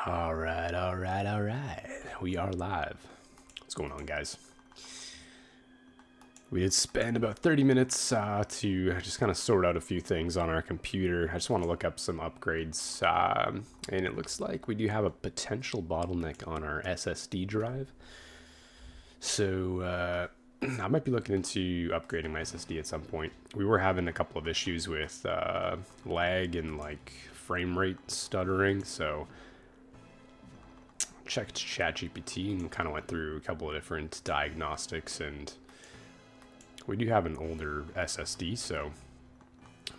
All right, all right, all right. We are live. What's going on, guys? We did spend about 30 minutes to just kind of sort out a few things on our computer. I just want to look up some upgrades. And it looks like we do have a potential bottleneck on our SSD drive. So I might be looking into upgrading my SSD at some point. We were having a couple of issues with lag and like frame rate stuttering. So checked ChatGPT and kind of went through a couple of different diagnostics, and we do have an older SSD, so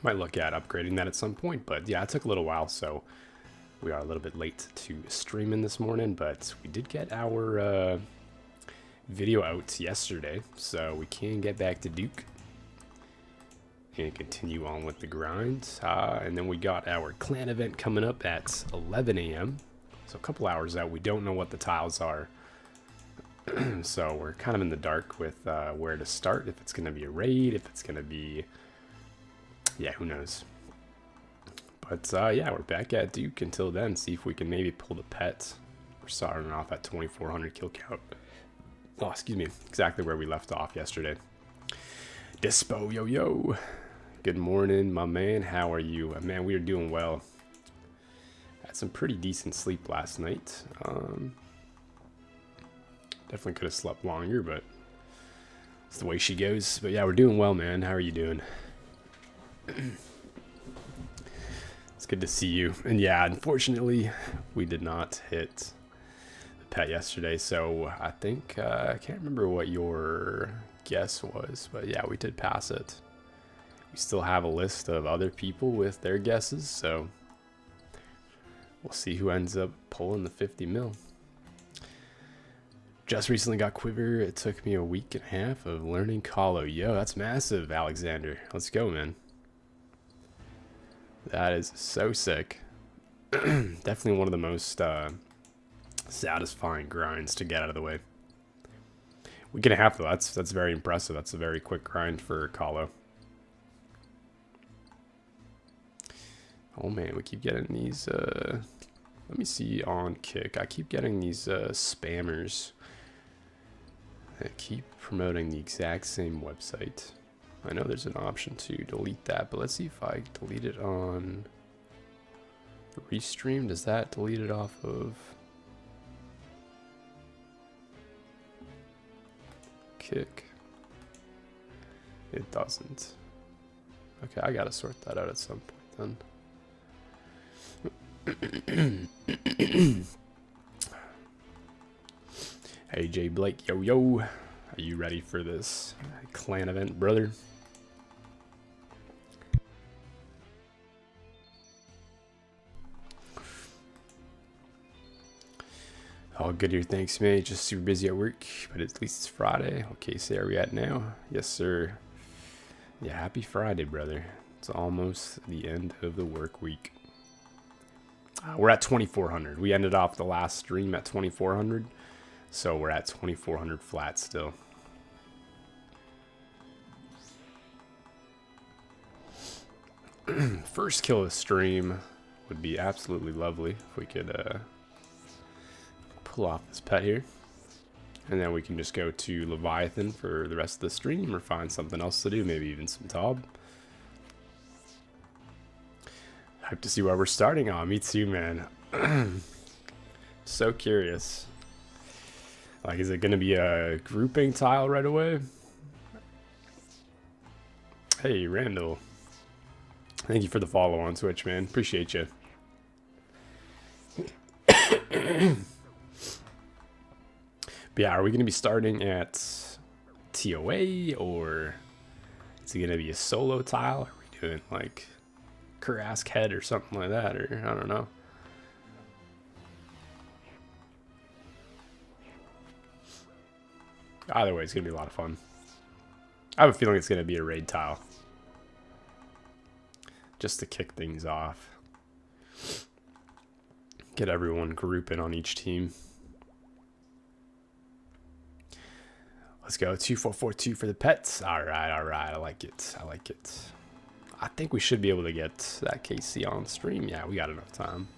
might look at upgrading that at some point. But yeah, it took a little while, so we are a little bit late to streaming this morning, but we did get our video out yesterday, so we can get back to Duke and continue on with the grind. And then we got our clan event coming up at 11 a.m. So a couple hours out. We don't know what the tiles are. So we're kind of in the dark with where to start. If it's going to be a raid, if it's going to be... yeah, who knows. But yeah, we're back at Duke until then. See if we can maybe pull the pet. We're starting off at 2,400 kill count. Oh, excuse me. Exactly where we left off yesterday. Dispo, yo, yo. Good morning, my man. How are you? Man, we are doing well. Had some pretty decent sleep last night. Definitely could have slept longer, but it's the way she goes. But yeah, we're doing well, man. How are you doing? It's good to see you. And yeah, unfortunately, we did not hit the pet yesterday. So I think, I can't remember what your guess was, but yeah, we did pass it. We still have a list of other people with their guesses, so we'll see who ends up pulling the 50 mil. Just recently got Quiver. It took me a week and a half of learning Colo. Yo, that's massive, Alexander. Let's go, man. That is so sick. Definitely one of the most satisfying grinds to get out of the way. Week and a half, though. That's very impressive. That's a very quick grind for Colo. Oh, man, we keep getting these... let me see on Kick. I keep getting these spammers that keep promoting the exact same website. I know there's an option to delete that, but let's see if I delete it on Restream. Does that delete it off of Kick? It doesn't. Okay, I gotta sort that out at some point then. Hey Jay Blake, yo yo, are you ready for this clan event, brother? All good here, thanks mate. Just super busy at work, but at least it's Friday. Okay, so where are we at now? Yes sir. Yeah, happy Friday, brother. It's almost the end of the work week. We're at 2,400. We ended off the last stream at 2,400. So we're at 2,400 flat still. First kill of the stream would be absolutely lovely if we could pull off this pet here. And then we can just go to Leviathan for the rest of the stream or find something else to do, maybe even some Tob. Hype to see where we're starting on. Me too, man. So curious. Like, is it going to be a grouping tile right away? Hey, Randall. Thank you for the follow on Twitch, man. Appreciate you. But yeah, are we going to be starting at TOA, or is it going to be a solo tile? Are we doing like Kurask head or something like that, or I don't know. Either way, it's gonna be a lot of fun. I have a feeling it's gonna be a raid tile, just to kick things off, get everyone grouping on each team. Let's go 2442 for the pets. All right, I like it. I like it. I think we should be able to get that KC on stream. Yeah, we got enough time.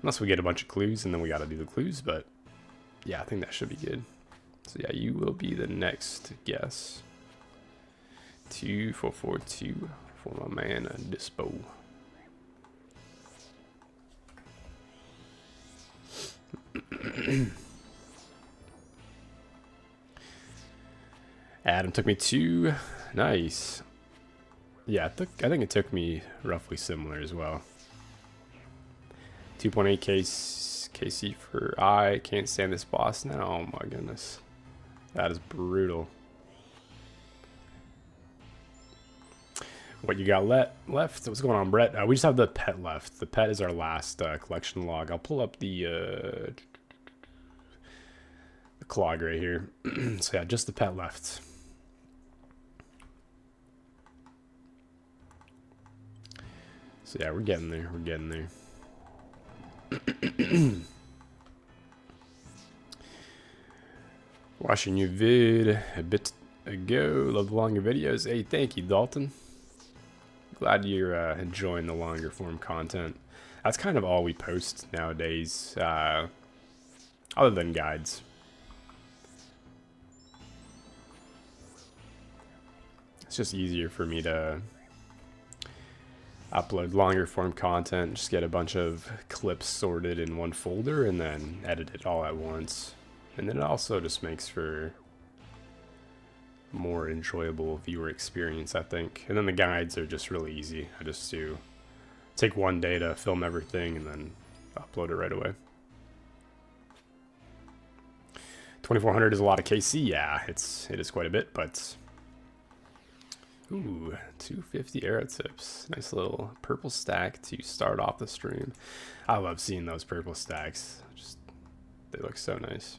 Unless we get a bunch of clues and then we got to do the clues, but yeah, I think that should be good. So yeah, you will be the next guess. 2442 for my man Dispo. Adam took me 2. Nice. Yeah, I think it took me roughly similar as well. 2.8 KC for I can't stand this boss now. Oh my goodness. That is brutal. What you got left? What's going on, Brett? We just have the pet left. The pet is our last collection log. I'll pull up the clog right here. So yeah, just the pet left. So yeah, we're getting there. We're getting there. Watching your vid a bit ago. Love the longer videos. Hey, thank you, Dalton. Glad you're enjoying the longer form content. That's kind of all we post nowadays, other than guides. It's just easier for me to upload longer form content, just get a bunch of clips sorted in one folder and then edit it all at once. And then it also just makes for more enjoyable viewer experience, I think. And then the guides are just really easy. I just do take one day to film everything and then upload it right away. 2400 is a lot of KC. Yeah, it is quite a bit, but ooh, 250 arrow tips. Nice little purple stack to start off the stream. I love seeing those purple stacks. Just they look so nice.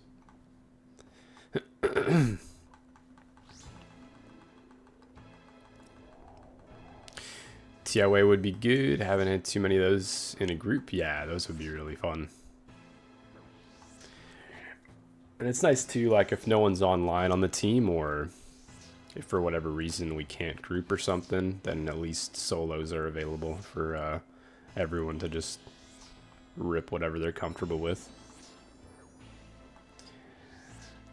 TOA would be good. Haven't had too many of those in a group. Yeah, those would be really fun. And it's nice too, like if no one's online on the team, or if for whatever reason we can't group or something, then at least solos are available for everyone to just rip whatever they're comfortable with.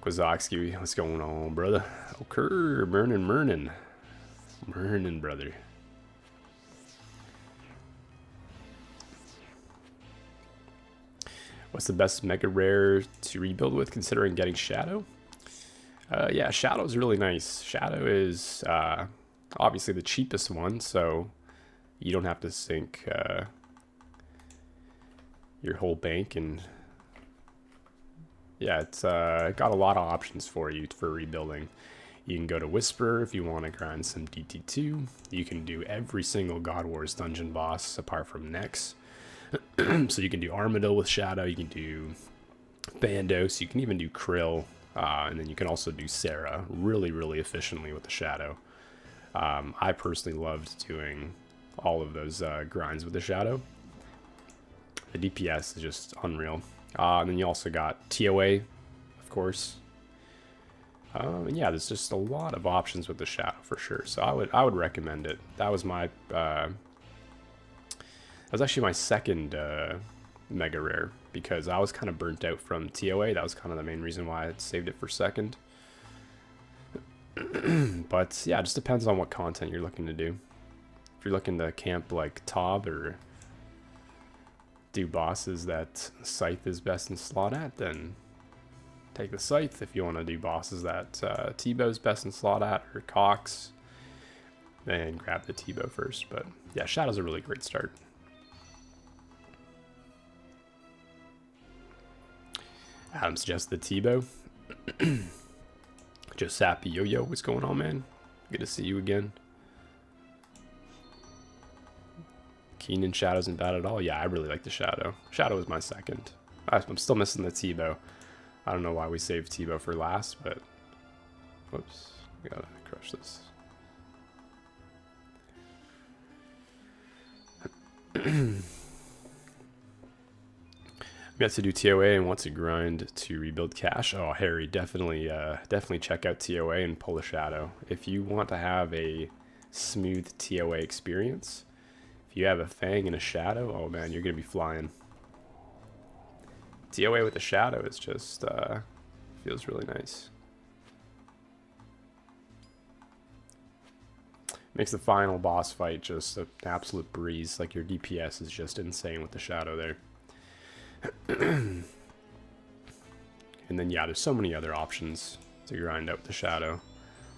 Kozakski, what's going on, brother? Okay, Mernin, brother. What's the best mega rare to rebuild with, considering getting Shadow? Yeah, Shadow is really nice. Shadow is obviously the cheapest one, so you don't have to sink your whole bank. And yeah, it's got a lot of options for you for rebuilding. You can go to Whisper if you want to grind some DT2. You can do every single God Wars dungeon boss apart from Nex. So you can do Armadillo with Shadow, you can do Bandos, you can even do Krill, and then you can also do Sarah really, really efficiently with the Shadow. I personally loved doing all of those grinds with the Shadow. The DPS is just unreal. And then you also got TOA, of course. And yeah, there's just a lot of options with the Shadow for sure. So I would recommend it. That was my that was actually my second mega rare, because I was kind of burnt out from TOA. That was kind of the main reason why I saved it for second. But yeah, it just depends on what content you're looking to do. If you're looking to camp like Tob or do bosses that Scythe is best in slot at, then take the Scythe. If you want to do bosses that Tebow's best in slot at, or Cox, then grab the Tebow first. But yeah, Shadow's a really great start. Adam suggests the Tebow. Just Sappy Yo-Yo, what's going on, man? Good to see you again. Keenan Shadow isn't bad at all. Yeah, I really like the Shadow. Shadow is my second. I'm still missing the Tebow. I don't know why we saved Tebow for last, but whoops, we gotta crush this. We got to do TOA and want to grind to rebuild cash. Oh, Harry, definitely check out TOA and pull a Shadow. If you want to have a smooth TOA experience, if you have a Fang and a Shadow, oh man, you're gonna be flying. TOA with the shadow is just feels really nice. Makes the final boss fight just an absolute breeze. Like your DPS is just insane with the shadow there. And then yeah, there's so many other options to grind out with the shadow.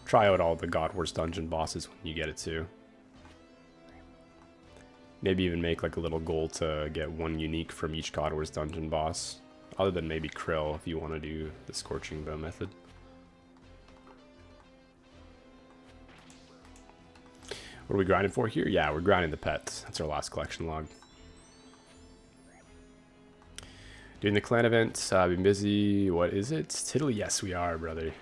Try out all the God Wars dungeon bosses when you get it too. Maybe even make like a little goal to get one unique from each God Wars dungeon boss. Other than maybe Krill if you want to do the Scorching Bow method. What are we grinding for here? Yeah, we're grinding the pets. That's our last collection log. Doing the clan event. Been busy. What is it? Tiddly? Yes, we are, brother.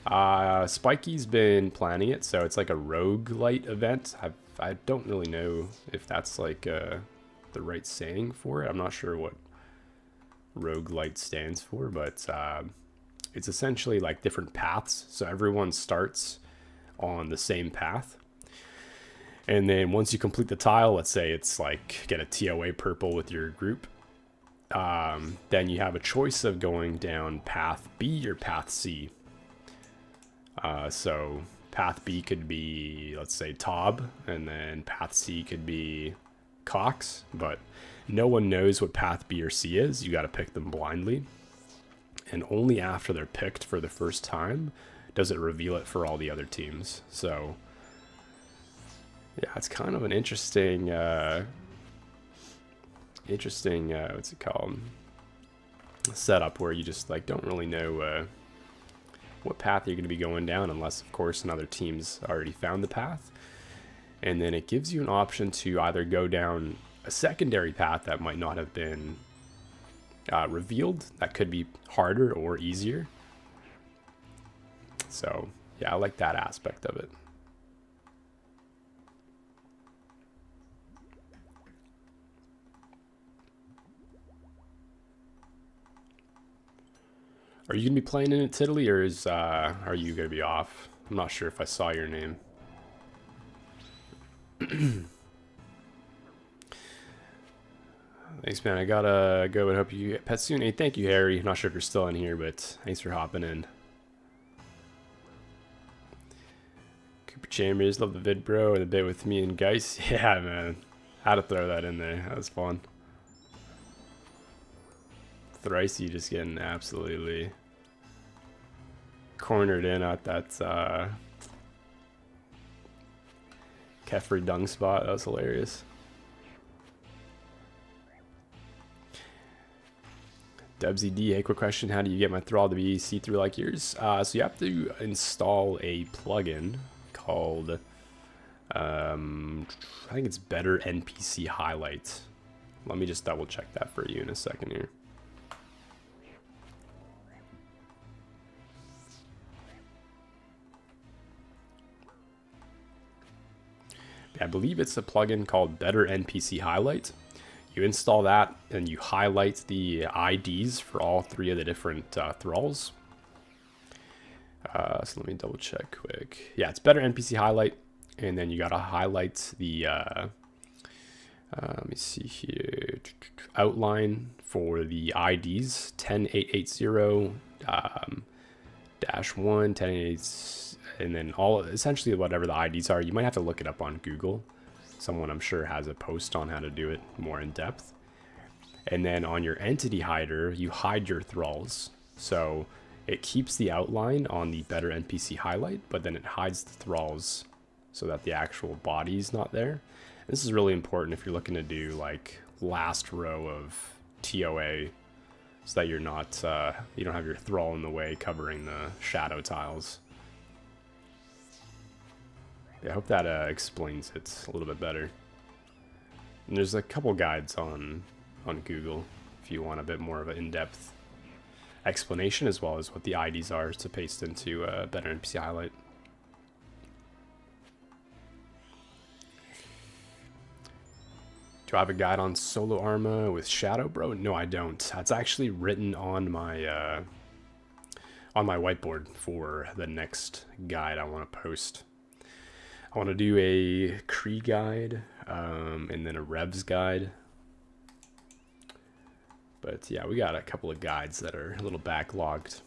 Spiky's been planning it, so it's like a roguelite event. I don't really know if that's like the right saying for it. I'm not sure what roguelite stands for, but it's essentially like different paths. So everyone starts on the same path. And then once you complete the tile, let's say it's like get a TOA purple with your group, then you have a choice of going down path B or path C. So path B could be, let's say, Tob, and then path C could be Cox, but no one knows what path B or C is. You got to pick them blindly. And only after they're picked for the first time does it reveal it for all the other teams. So yeah, it's kind of an interesting, what's it called? Setup where you just like don't really know what path you're going to be going down unless, of course, another team's already found the path. And then it gives you an option to either go down a secondary path that might not have been revealed. That could be harder or easier. So yeah, I like that aspect of it. Are you going to be playing in it, Tiddly, or are you going to be off? I'm not sure if I saw your name. Thanks, man. I gotta go and hope you get pet soon. Hey, thank you, Harry. Not sure if you're still in here, but thanks for hopping in. Cooper Chambers, love the vid, bro, and the bit with me and Geis. Yeah, man. Had to throw that in there. That was fun. Thricey just getting absolutely cornered in at that Kefri dung spot. That was hilarious. Dubsy D, hey, quick question. How do you get my thrall to be see-through like yours? So you have to install a plugin called, I think it's Better NPC Highlight. Let me just double check that for you in a second here. I believe it's a plugin called Better NPC Highlight. You install that and you highlight the IDs for all three of the different thralls. So let me double check quick. Yeah, it's Better NPC Highlight, and then you gotta highlight the let me see here, outline for the IDs 10880 -1 10880, and then all essentially whatever the IDs are. You might have to look it up on Google. Someone I'm sure has a post on how to do it more in depth. And then on your entity hider, you hide your thralls. So it keeps the outline on the Better NPC Highlight, but then it hides the thralls so that the actual body's not there. And this is really important if you're looking to do like last row of TOA, so that you're not, you don't have your thrall in the way covering the shadow tiles. Yeah, I hope that explains it a little bit better. And there's a couple guides on Google if you want a bit more of an in-depth explanation, as well as what the IDs are to paste into Better NPC Highlight. Do I have a guide on solo Arma with Shadow, bro? No, I don't. That's actually written on my whiteboard for the next guide I want to post. I want to do a Kree guide, and then a Revs guide. But yeah, we got a couple of guides that are a little backlogged.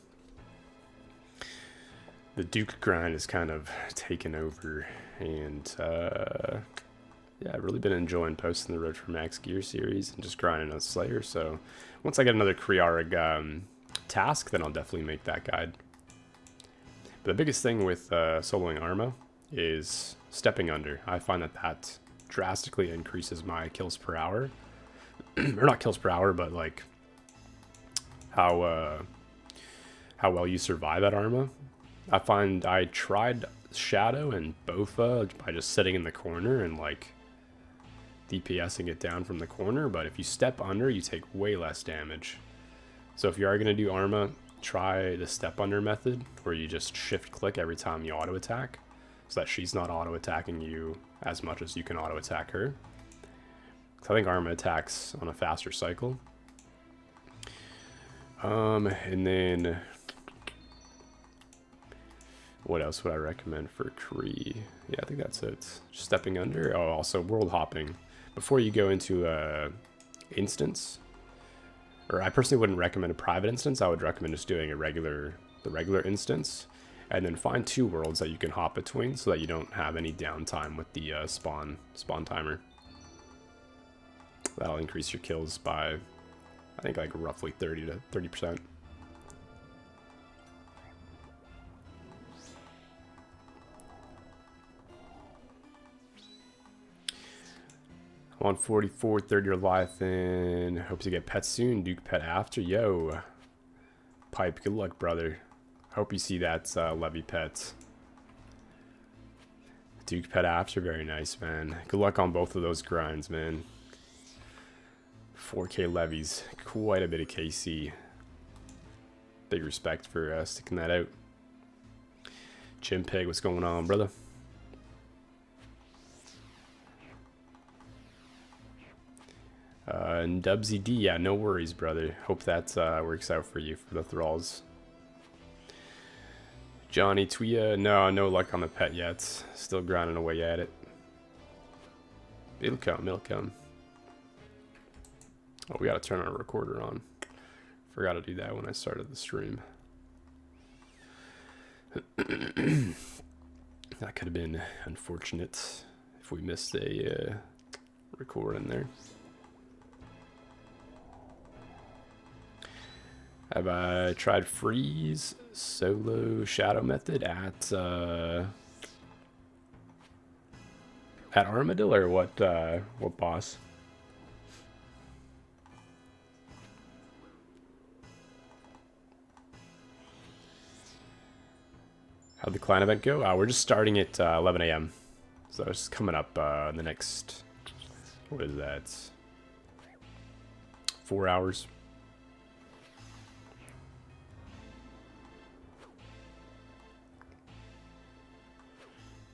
The Duke grind is kind of taken over, and yeah, I've really been enjoying posting the Road for Max Gear series and just grinding on Slayer. So once I get another Kriarg task, then I'll definitely make that guide. But the biggest thing with soloing Arma is stepping under. I find that that drastically increases my kills per hour. Or not kills per hour, but like how well you survive at Arma. I find I tried Shadow and Bofa by just sitting in the corner and like DPSing it down from the corner, but if you step under, you take way less damage. So if you are going to do Arma, try the step under method, where you just shift click every time you auto attack, so that she's not auto attacking you as much as you can auto attack her. I think Arma attacks on a faster cycle. And then what else would I recommend for Kree? Yeah, I think that's it. Just stepping under. Oh, also world hopping. Before you go into a instance, or I personally wouldn't recommend a private instance. I would recommend just doing the regular instance, and then find 2 worlds that you can hop between, so that you don't have any downtime with the spawn timer. That'll increase your kills by, I think, like roughly 30 to 30%. I'm on 44, 30 Leviathan. Hope to get pet soon. Duke pet after. Yo. Pipe, good luck, brother. Hope you see that levy pet. Duke pet after, very nice, man. Good luck on both of those grinds, man. 4K levies, quite a bit of KC. Big respect for sticking that out. Jim Pig, what's going on, brother? And Dubsy D, yeah, no worries, brother. Hope that works out for you for the thralls. Johnny Tuya, no luck on the pet yet. Still grinding away at it. It'll come, it'll come. Oh, we gotta turn our recorder on. Forgot to do that when I started the stream. That could have been unfortunate if we missed a recording there. Have I tried freeze solo shadow method at Armadillo, or what boss? How'd the client event go? We're just starting at 11 a.m. So it's coming up in the next, what is that? 4 hours.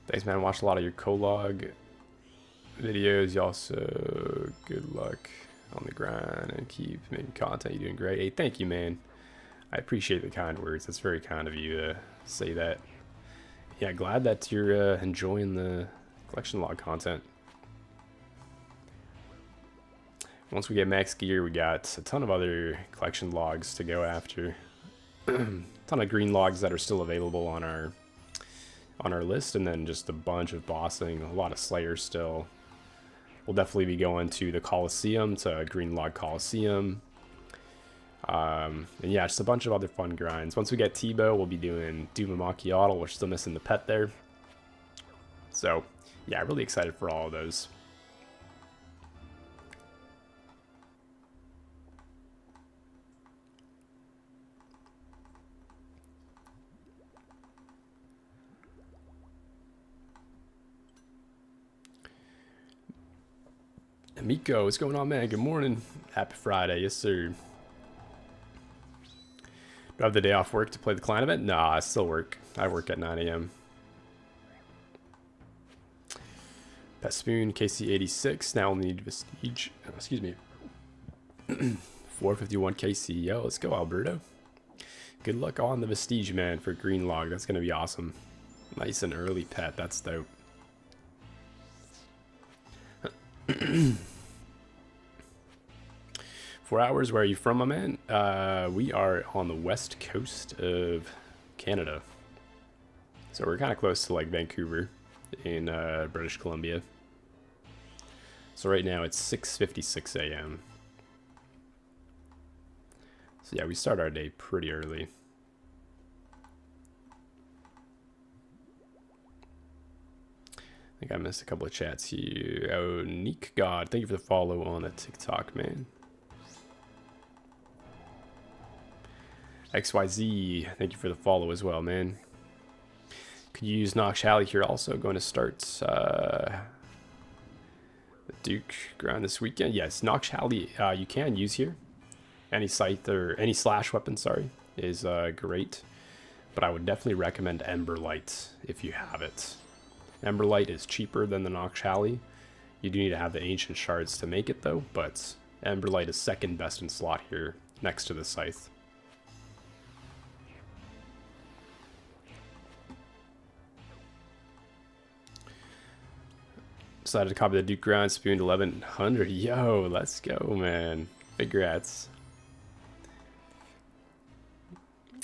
Thanks, man. Watched a lot of your Colog videos. You also, good luck on the grind and keep making content. You're doing great. Hey, thank you, man. I appreciate the kind words. That's very kind of you to say that. Yeah, glad that you're enjoying the collection log content. Once we get max gear, we got a ton of other collection logs to go after. Ton of green logs that are still available on our list, and then just a bunch of bossing, a lot of Slayers still. We'll definitely be going to the Coliseum, to Green Log Coliseum. And yeah, just a bunch of other fun grinds. Once we get Tebow, we'll be doing Doom and Macchiato. We're still missing the pet there. So yeah, really excited for all of those. Miko, what's going on, man? Good morning. Happy Friday. Yes, sir. Do I have the day off work to play the client event? Nah, I still work. I work at 9 a.m. Pet Spoon, KC86. Now only need Vestige. Excuse me. 451 KC. Yo, let's go, Alberto. Good luck on the Vestige, man, for Green Log. That's going to be awesome. Nice and early pet. That's dope. 4 hours. Where are you from, my man? We are on the west coast of Canada. So we're kind of close to like Vancouver in British Columbia. So right now it's 6:56 a.m. So yeah, we start our day pretty early. I think I missed a couple of chats here. Oh, Neek God, thank you for the follow on the TikTok, man. XYZ, thank you for the follow as well, man. Could you use Nox Alley here also? Going to start the Duke grind this weekend. Yes, Nox Alley you can use here. Any scythe or any slash weapon, sorry, is great. But I would definitely recommend Emberlight if you have it. Emberlight is cheaper than the Nox Alley. You do need to have the ancient shards to make it though, but Emberlight is second best in slot here next to the scythe. Decided to copy the Duke grind, spooned 1100. Yo, let's go, man. Congrats.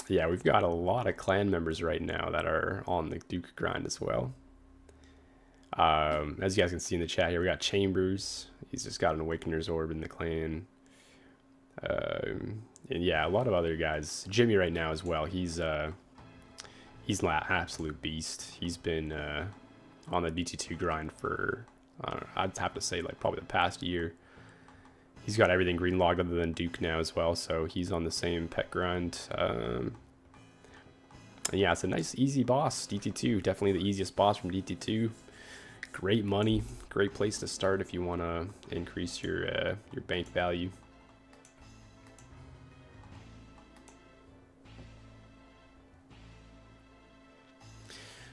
Yeah, we've got a lot of clan members right now that are on the Duke grind as well. As you guys can see in the chat here, we got Chambers. He's just got an Awakener's Orb in the clan. And yeah, a lot of other guys. Jimmy right now as well. He's an absolute beast. He's been on the DT2 grind for, I don't know, I'd have to say like probably the past year. He's got everything green logged other than Duke now as well, so he's on the same pet grind. And yeah, it's a nice easy boss. DT2, definitely the easiest boss from DT2. Great money, great place to start if you want to increase your bank value.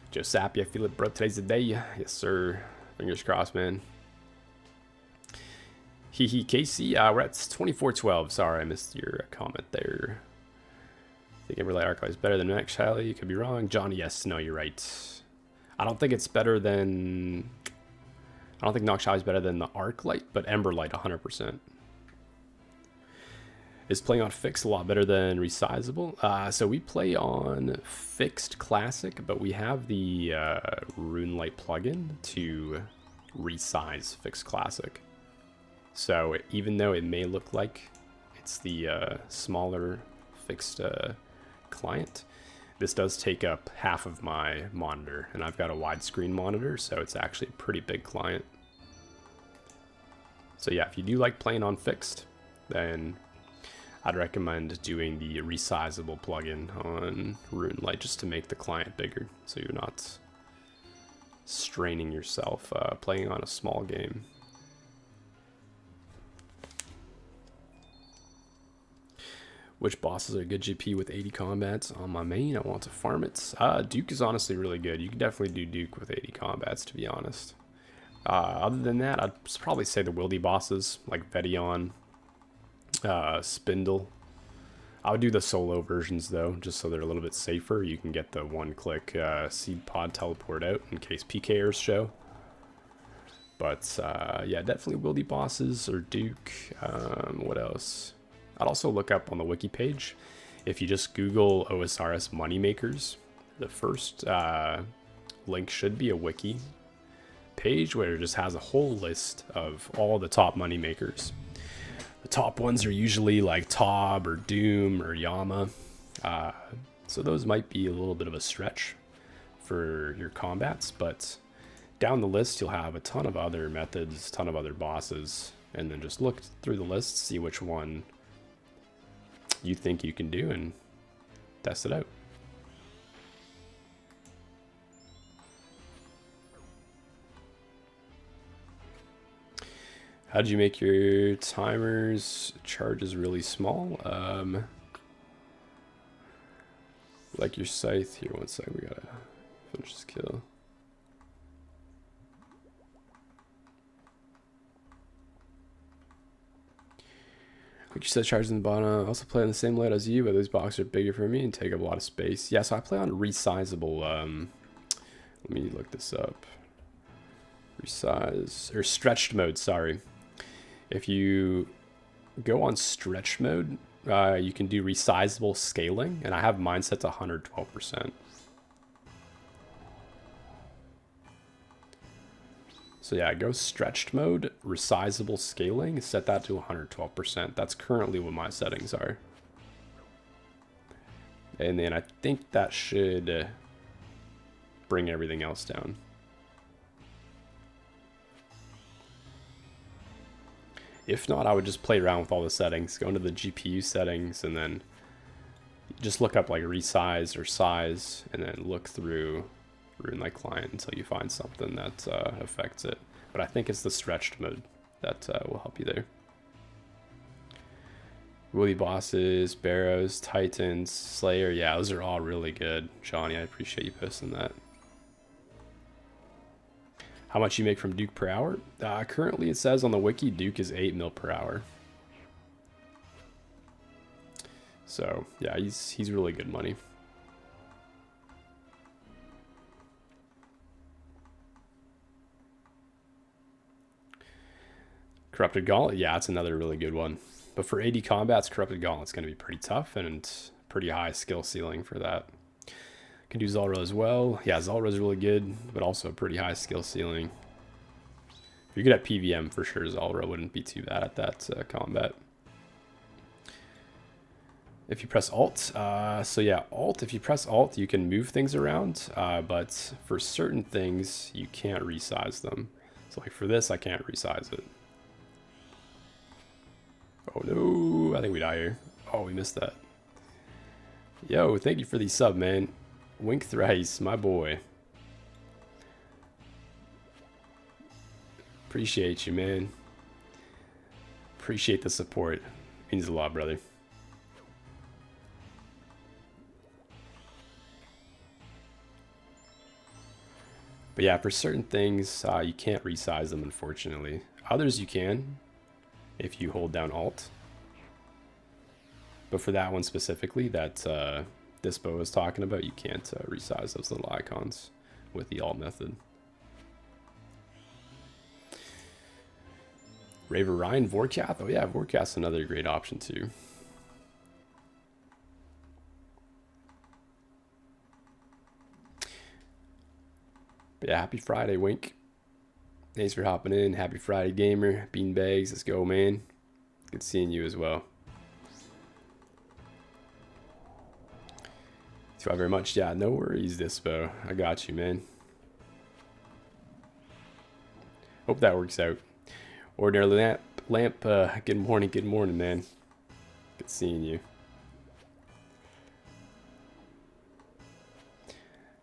Joe Sappy, I feel it, bro. Today's the day. Yes, sir. Fingers crossed, man. Hee Casey, we're at 2412. Sorry, I missed your comment there. I think Everlight Arclight is better than Nox Alley. You could be wrong. John, yes, no, you're right. I don't think it's better than... I don't think Nox Alley is better than the Arclight, but Emberlight 100%. Is playing on fixed a lot better than resizable? So we play on fixed classic, but we have the RuneLight plugin to resize fixed classic. So even though it may look like it's the smaller fixed client, this does take up half of my monitor, and I've got a widescreen monitor, so it's actually a pretty big client. So yeah, if you do like playing on fixed, then I'd recommend doing the resizable plugin on RuneLight just to make the client bigger, so you're not straining yourself playing on a small game. Which bosses are good GP with 80 combats on my main? I want to farm it. Duke is honestly really good. You can definitely do Duke with 80 combats, to be honest. Other than that, I'd probably say the wildy bosses, like Vedion, Spindle. I would do the solo versions, though, just so they're a little bit safer. You can get the one-click Seed Pod teleport out in case PKers show. But, yeah, definitely wildy bosses or Duke. What else? I'd also look up on the wiki page. If you just Google OSRS moneymakers, the first link should be a wiki page where it just has a whole list of all the top moneymakers. The top ones are usually like Tob or Doom or Yama. So those might be a little bit of a stretch for your combats, but down the list you'll have a ton of other methods, a ton of other bosses, and then just look through the list, see which one you think you can do and test it out. How did you make your timers charges really small? Like your scythe here. One sec, we gotta finish this kill. Like you said, charges in the bottom. I also play on the same layout as you, but those boxes are bigger for me and take up a lot of space. Yeah, so I play on resizable. Let me look this up. Resize or stretched mode. Sorry. If you go on stretch mode. You can do resizable scaling, and I have mine set to 112%. So yeah, go stretched mode, resizable scaling, set that to 112%. That's currently what my settings are. And then I think that should bring everything else down. If not, I would just play around with all the settings, go into the GPU settings, and then just look up like resize or size, and then look through RuneLite client until you find something that affects it. But I think it's the stretched mode that will help you there. Woolly Bosses, Barrows, Titans, Slayer. Yeah, those are all really good. Johnny, I appreciate you posting that. How much you make from Duke per hour? Currently it says on the wiki Duke is 8 mil per hour. So yeah, he's really good money. Corrupted Gauntlet, yeah, it's another really good one. But for AD combats, Corrupted Gauntlet's going to be pretty tough and pretty high skill ceiling for that. Can do Zulrah as well. Yeah, Zulrah's really good, but also a pretty high skill ceiling. If you're good at PVM, for sure Zulrah wouldn't be too bad at that combat. If you press Alt, so yeah, Alt, if you press Alt, you can move things around, but for certain things, you can't resize them. So like for this, I can't resize it. Oh no, I think we die here. Oh, we missed that. Yo, thank you for the sub, man. Wink thrice, my boy. Appreciate you, man. Appreciate the support. Means a lot, brother. But yeah, for certain things, you can't resize them, unfortunately. Others you can, if you hold down Alt. But for that one specifically, that Dispo was talking about, you can't resize those little icons with the Alt method. Raver Ryan, Vorkath. Oh yeah, Vorkath's another great option too. But yeah, happy Friday, Wink. Thanks for hopping in. Happy Friday, gamer. Beanbags, let's go, man. Good seeing you as well. Thank you very much. Yeah, no worries, Dispo. I got you, man. Hope that works out. Ordinary lamp. Good morning, man. Good seeing you.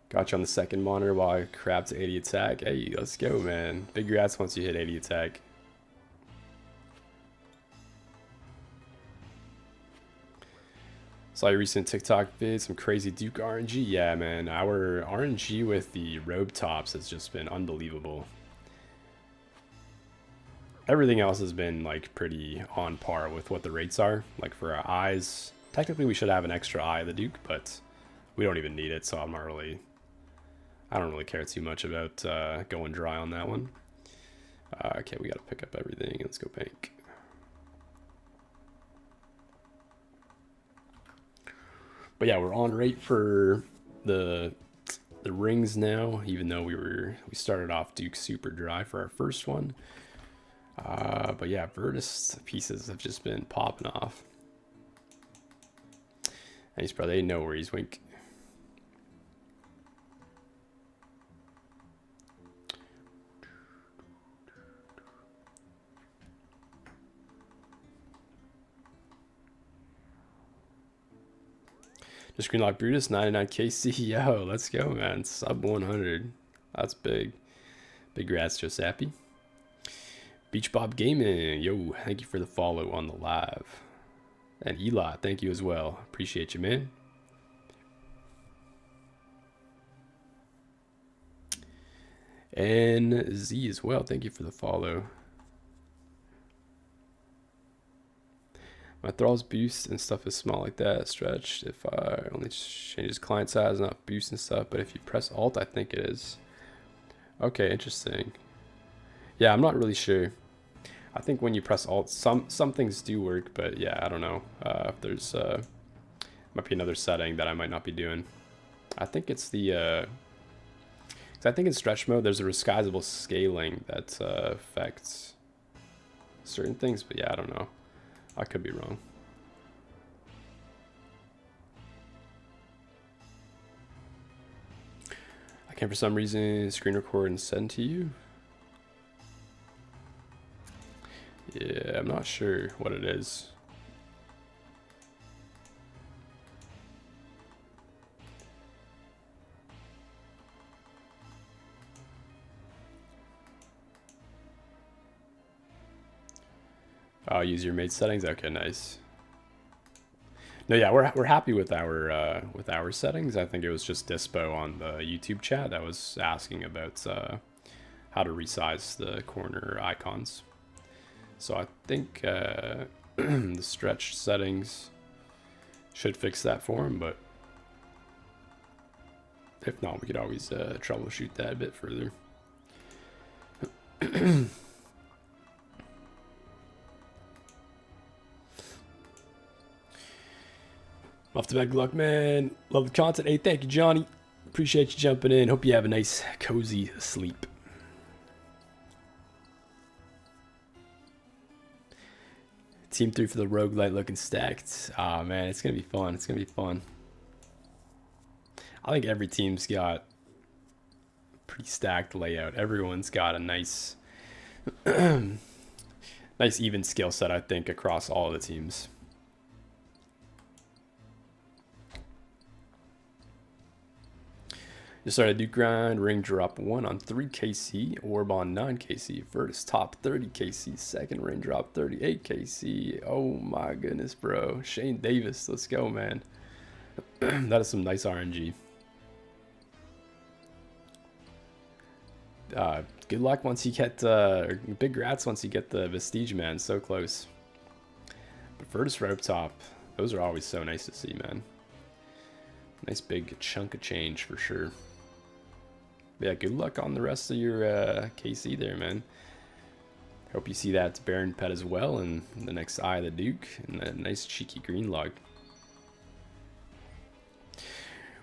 Got you on the second monitor while I crab to 80 attack. Hey, let's go, man. Big rats once you hit 80 attack. Saw your recent TikTok vid, some crazy Duke RNG. Yeah, man, our RNG with the robe tops has just been unbelievable. Everything else has been like pretty on par with what the rates are. Like for our eyes, technically we should have an extra eye of the Duke, but we don't even need it, so I don't really care too much about going dry on that one. Okay, we gotta pick up everything. Let's go bank. But yeah, we're on rate for the rings now, even though we started off Duke super dry for our first one. But yeah, Virtus pieces have just been popping off. Thanks, brother. They know where he's Wink. Just Greenlock Brutus, 99 KC. Yo, let's go, man. Sub 100. That's big. Big rats, Josappy. Beach Bob Gaming. Yo, thank you for the follow on the live. And Eli, thank you as well. Appreciate you, man. And Z as well. Thank you for the follow. My thralls boost and stuff is small like that, stretched. If I only changes client size, not boost and stuff, but if you press Alt, I think it is. Okay, interesting. Yeah, I'm not really sure. I think when you press Alt, some things do work, but yeah, I don't know if there's might be another setting that I might not be doing. I think it's the 'cause I think in stretch mode there's a resizable scaling that affects certain things, but yeah, I don't know. I could be wrong. I can for some reason screen record and send to you. Yeah, I'm not sure what it is. Oh, use your made settings. Okay, nice. No, yeah, we're happy with our settings. I think it was just Dispo on the YouTube chat that was asking about how to resize the corner icons. So I think the stretch settings should fix that for him, but if not, we could always troubleshoot that a bit further. Off to bed, good luck, man. Love the content. Hey, thank you, Johnny. Appreciate you jumping in. Hope you have a nice, cozy sleep. Team 3 for the roguelite looking stacked. Ah, man, it's going to be fun. It's going to be fun. I think every team's got pretty stacked layout. Everyone's got a nice, nice even skill set, I think, across all of the teams. Just started Duke grind, ring drop 1 on 3 KC, orb on 9 KC, Virtus top 30 KC, second ring drop 38 KC. Oh my goodness, bro. Shane Davis, let's go, man. That is some nice RNG. Good luck once you get, big grats once you get the Vestige, man. So close. But Virtus rope top, those are always so nice to see, man. Nice big chunk of change for sure. Yeah, good luck on the rest of your KC there, man. Hope you see that Baron pet as well, and the next Eye of the Duke, and that nice cheeky green log.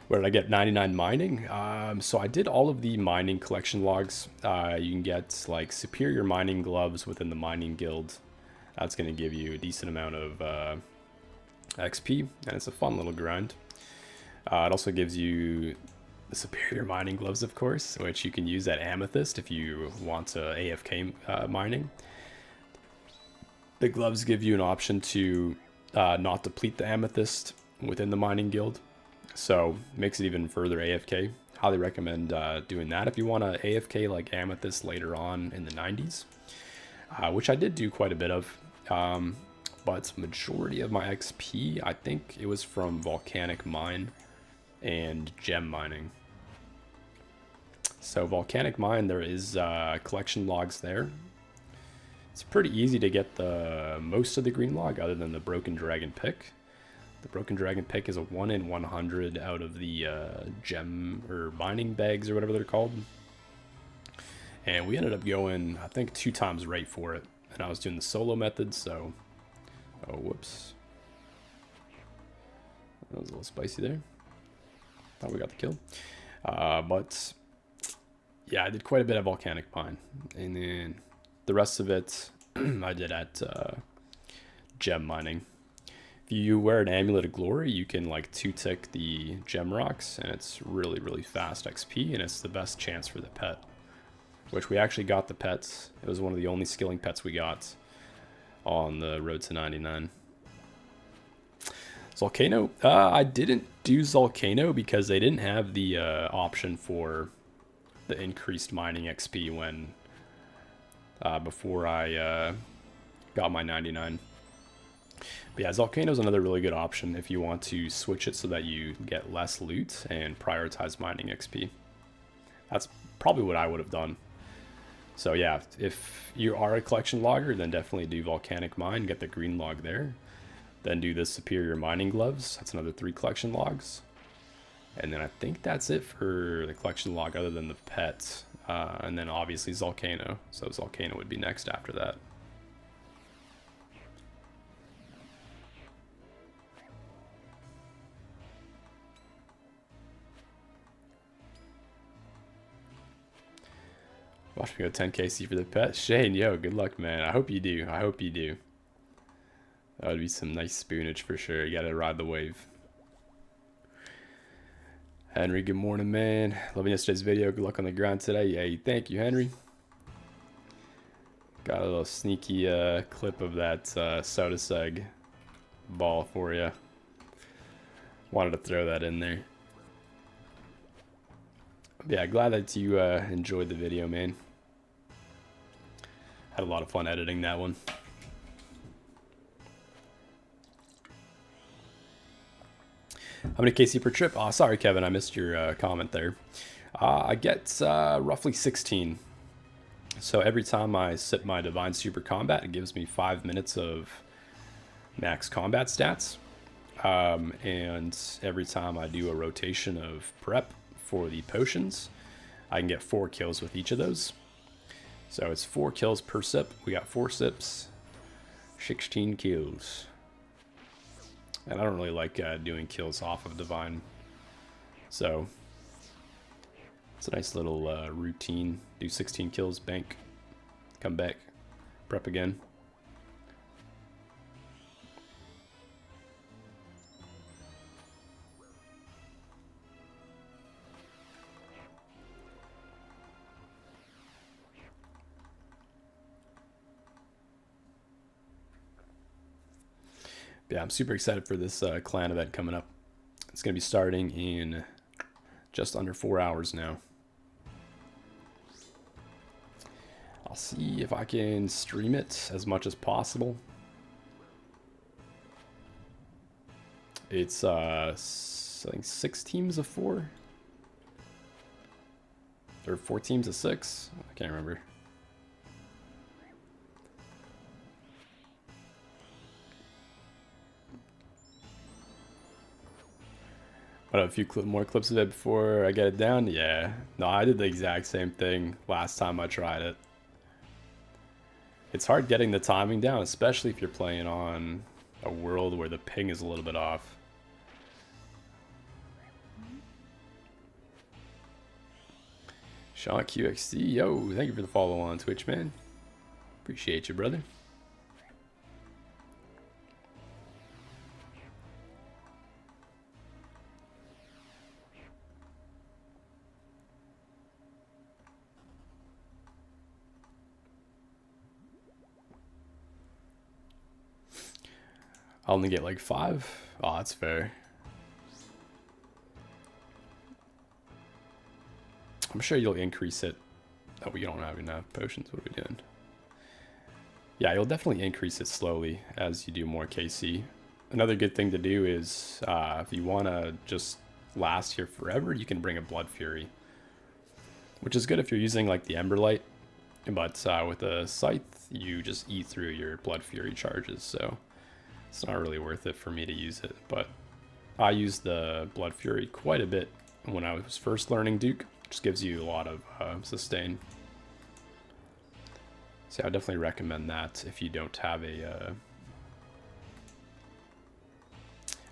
Where did I get 99 mining? So I did all of the mining collection logs. You can get like superior mining gloves within the mining guild. That's going to give you a decent amount of XP, and it's a fun little grind. It also gives you the superior mining gloves, of course, which you can use at Amethyst if you want to AFK mining. The gloves give you an option to not deplete the Amethyst within the mining guild, so it makes it even further AFK. Highly recommend doing that if you want to AFK like Amethyst later on in the 90s, which I did do quite a bit of. But majority of my XP, I think it was from Volcanic Mine and gem mining. So Volcanic Mine, there is collection logs there. It's pretty easy to get the most of the green log other than the Broken Dragon pick. The Broken Dragon pick is a 1 in 100 out of the gem or mining bags or whatever they're called. And we ended up going, I think, 2 times right for it. And I was doing the solo method, so... Oh, whoops. That was a little spicy there. Thought we got the kill. But yeah, I did quite a bit of Volcanic Pine. And then the rest of it I did at gem mining. If you wear an Amulet of Glory, you can like 2-tick the gem rocks, and it's really, really fast XP, and it's the best chance for the pet. Which we actually got the pets. It was one of the only skilling pets we got on the road to 99. Volcano, I didn't do Volcano because they didn't have the option for the increased mining XP when before I got my 99. But yeah, Volcano is another really good option if you want to switch it so that you get less loot and prioritize mining XP. That's probably what I would have done. So yeah, if you are a collection logger, then definitely do Volcanic Mine, get the green log there. Then do the superior mining gloves. That's another 3 collection logs. And then I think that's it for the collection log other than the pet. And then obviously Volcano. So Volcano would be next after that. Watch me go 10 KC for the pet. Shane, yo, good luck, man. I hope you do. I hope you do. That would be some nice spoonage for sure. You gotta ride the wave. Henry, good morning, man. Loving yesterday's video. Good luck on the grind today. Yeah, thank you, Henry. Got a little sneaky clip of that soda seg ball for you. Wanted to throw that in there. Yeah, glad that you enjoyed the video, man. Had a lot of fun editing that one. How many KC per trip? Oh, sorry, Kevin, I missed your comment there. I get roughly 16. So every time I sip my Divine Super Combat, it gives me 5 minutes of max combat stats. And every time I do a rotation of prep for the potions, I can get 4 kills with each of those. So it's 4 kills per sip. We got 4 sips, 16 kills. And I don't really like doing kills off of Divine. So it's a nice little routine. Do 16 kills, bank, come back, prep again. Yeah, I'm super excited for this clan event coming up. It's going to be starting in just under 4 hours now. I'll see if I can stream it as much as possible. It's I think 6 teams of 4 or 4 teams of 6. I can't remember. A few more clips of it before I get it down. Yeah, no, I did the exact same thing last time I tried it. It's hard getting the timing down, especially if you're playing on a world where the ping is a little bit off. Sean QXD, yo, thank you for the follow on Twitch, man. Appreciate you, brother. I'll only get like 5. Oh, that's fair. I'm sure you'll increase it. Oh, we don't have enough potions. What are we doing? Yeah, you'll definitely increase it slowly as you do more KC. Another good thing to do is if you want to just last here forever, you can bring a Blood Fury, which is good if you're using like the Emberlight. But with a Scythe, you just eat through your Blood Fury charges, so it's not really worth it for me to use it. But I used the Blood Fury quite a bit when I was first learning Duke. Just gives you a lot of sustain. So I definitely recommend that if you don't have a,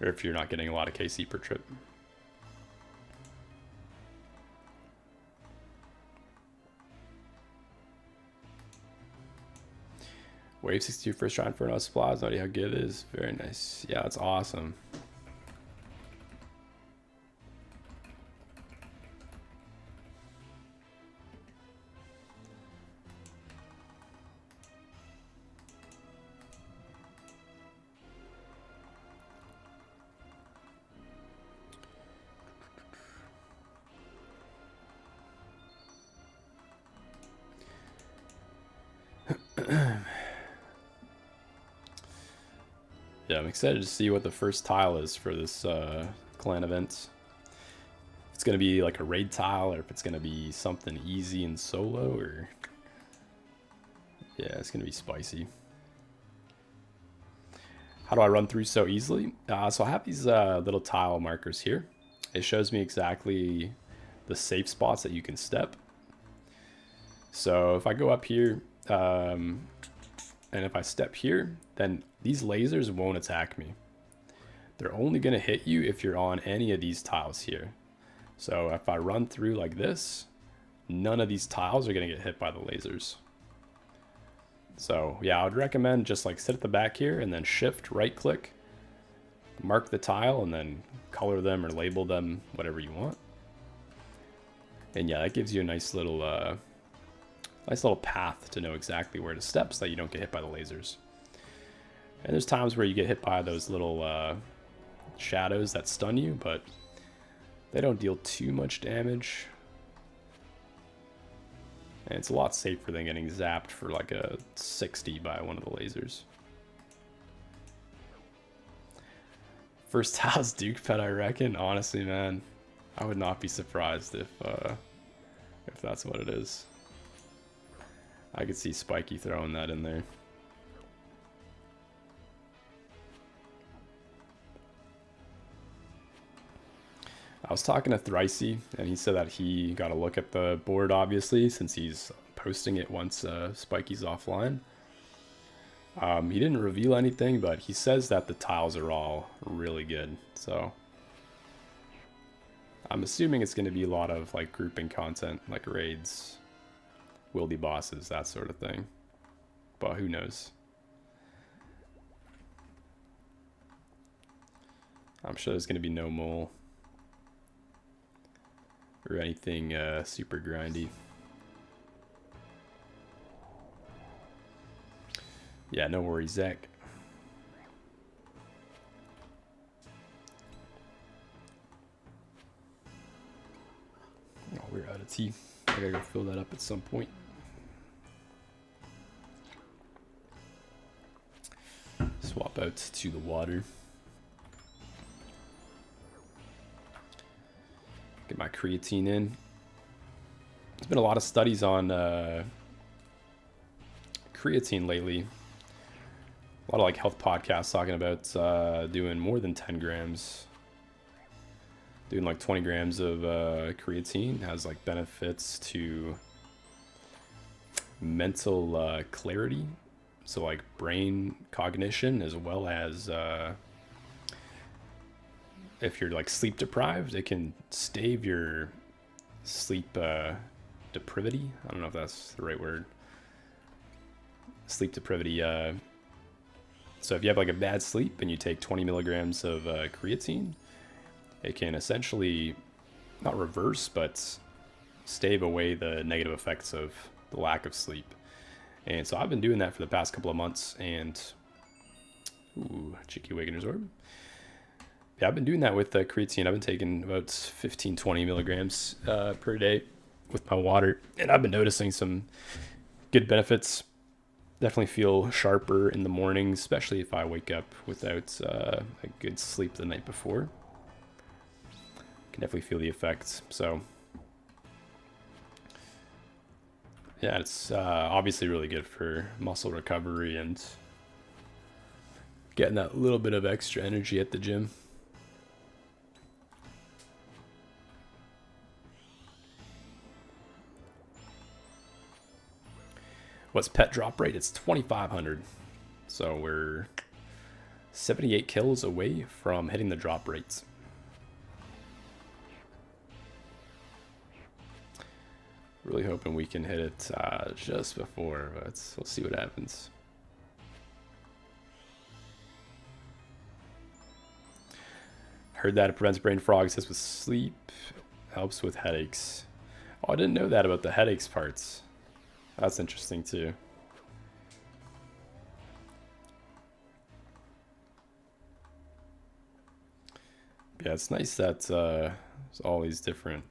or if you're not getting a lot of KC per trip. Wave 62 first round for no supplies. No idea how good it is. Very nice. Yeah, that's awesome. Yeah, I'm excited to see what the first tile is for this clan event. If it's going to be like a raid tile, or if it's going to be something easy and solo, or... Yeah, it's going to be spicy. How do I run through so easily? So I have these little tile markers here. It shows me exactly the safe spots that you can step. So if I go up here, and if I step here, then these lasers won't attack me. They're only going to hit you if you're on any of these tiles here. So if I run through like this, none of these tiles are going to get hit by the lasers. So yeah, I would recommend just like sit at the back here and then shift right click, mark the tile, and then color them or label them whatever you want. And yeah, that gives you a nice little path to know exactly where to step so that you don't get hit by the lasers. And there's times where you get hit by those little shadows that stun you, but they don't deal too much damage. And it's a lot safer than getting zapped for like a 60 by one of the lasers. First house Duke pet, I reckon. Honestly, man, I would not be surprised if that's what it is. I could see Spiky throwing that in there. I was talking to Thricey, and he said that he got a look at the board, obviously, since he's posting it once Spiky's offline. He didn't reveal anything, but he says that the tiles are all really good. So I'm assuming it's going to be a lot of like grouping content, like raids, wildy bosses, that sort of thing. But who knows? I'm sure there's going to be no mole or anything super grindy. Yeah, no worries, Zach. Oh, we're out of tea. I gotta go fill that up at some point. Swap out to the water. Get my creatine in. There's been a lot of studies on creatine lately. A lot of like health podcasts talking about doing more than 10 grams. Doing like 20 grams of creatine has like benefits to mental clarity. So like brain cognition, as well as if you're like sleep deprived, it can stave your sleep deprivity. I don't know if that's the right word. Sleep deprivity. So if you have like a bad sleep and you take 20 milligrams of creatine, it can essentially not reverse, but stave away the negative effects of the lack of sleep. And so I've been doing that for the past couple of months, and ooh, Cheeky Awakener's Orb. Yeah, I've been doing that with creatine. I've been taking about 15-20 milligrams per day with my water, and I've been noticing some good benefits. Definitely feel sharper in the morning, especially if I wake up without a good sleep the night before. Can definitely feel the effects. So yeah, it's obviously really good for muscle recovery and getting that little bit of extra energy at the gym. What's pet drop rate? It's 2,500. So we're 78 kills away from hitting the drop rates. Really hoping we can hit it just before, but we'll see what happens. Heard that it prevents brain fog, assists with sleep, helps with headaches. Oh, I didn't know that about the headaches parts. That's interesting too. Yeah, it's nice that there's all these different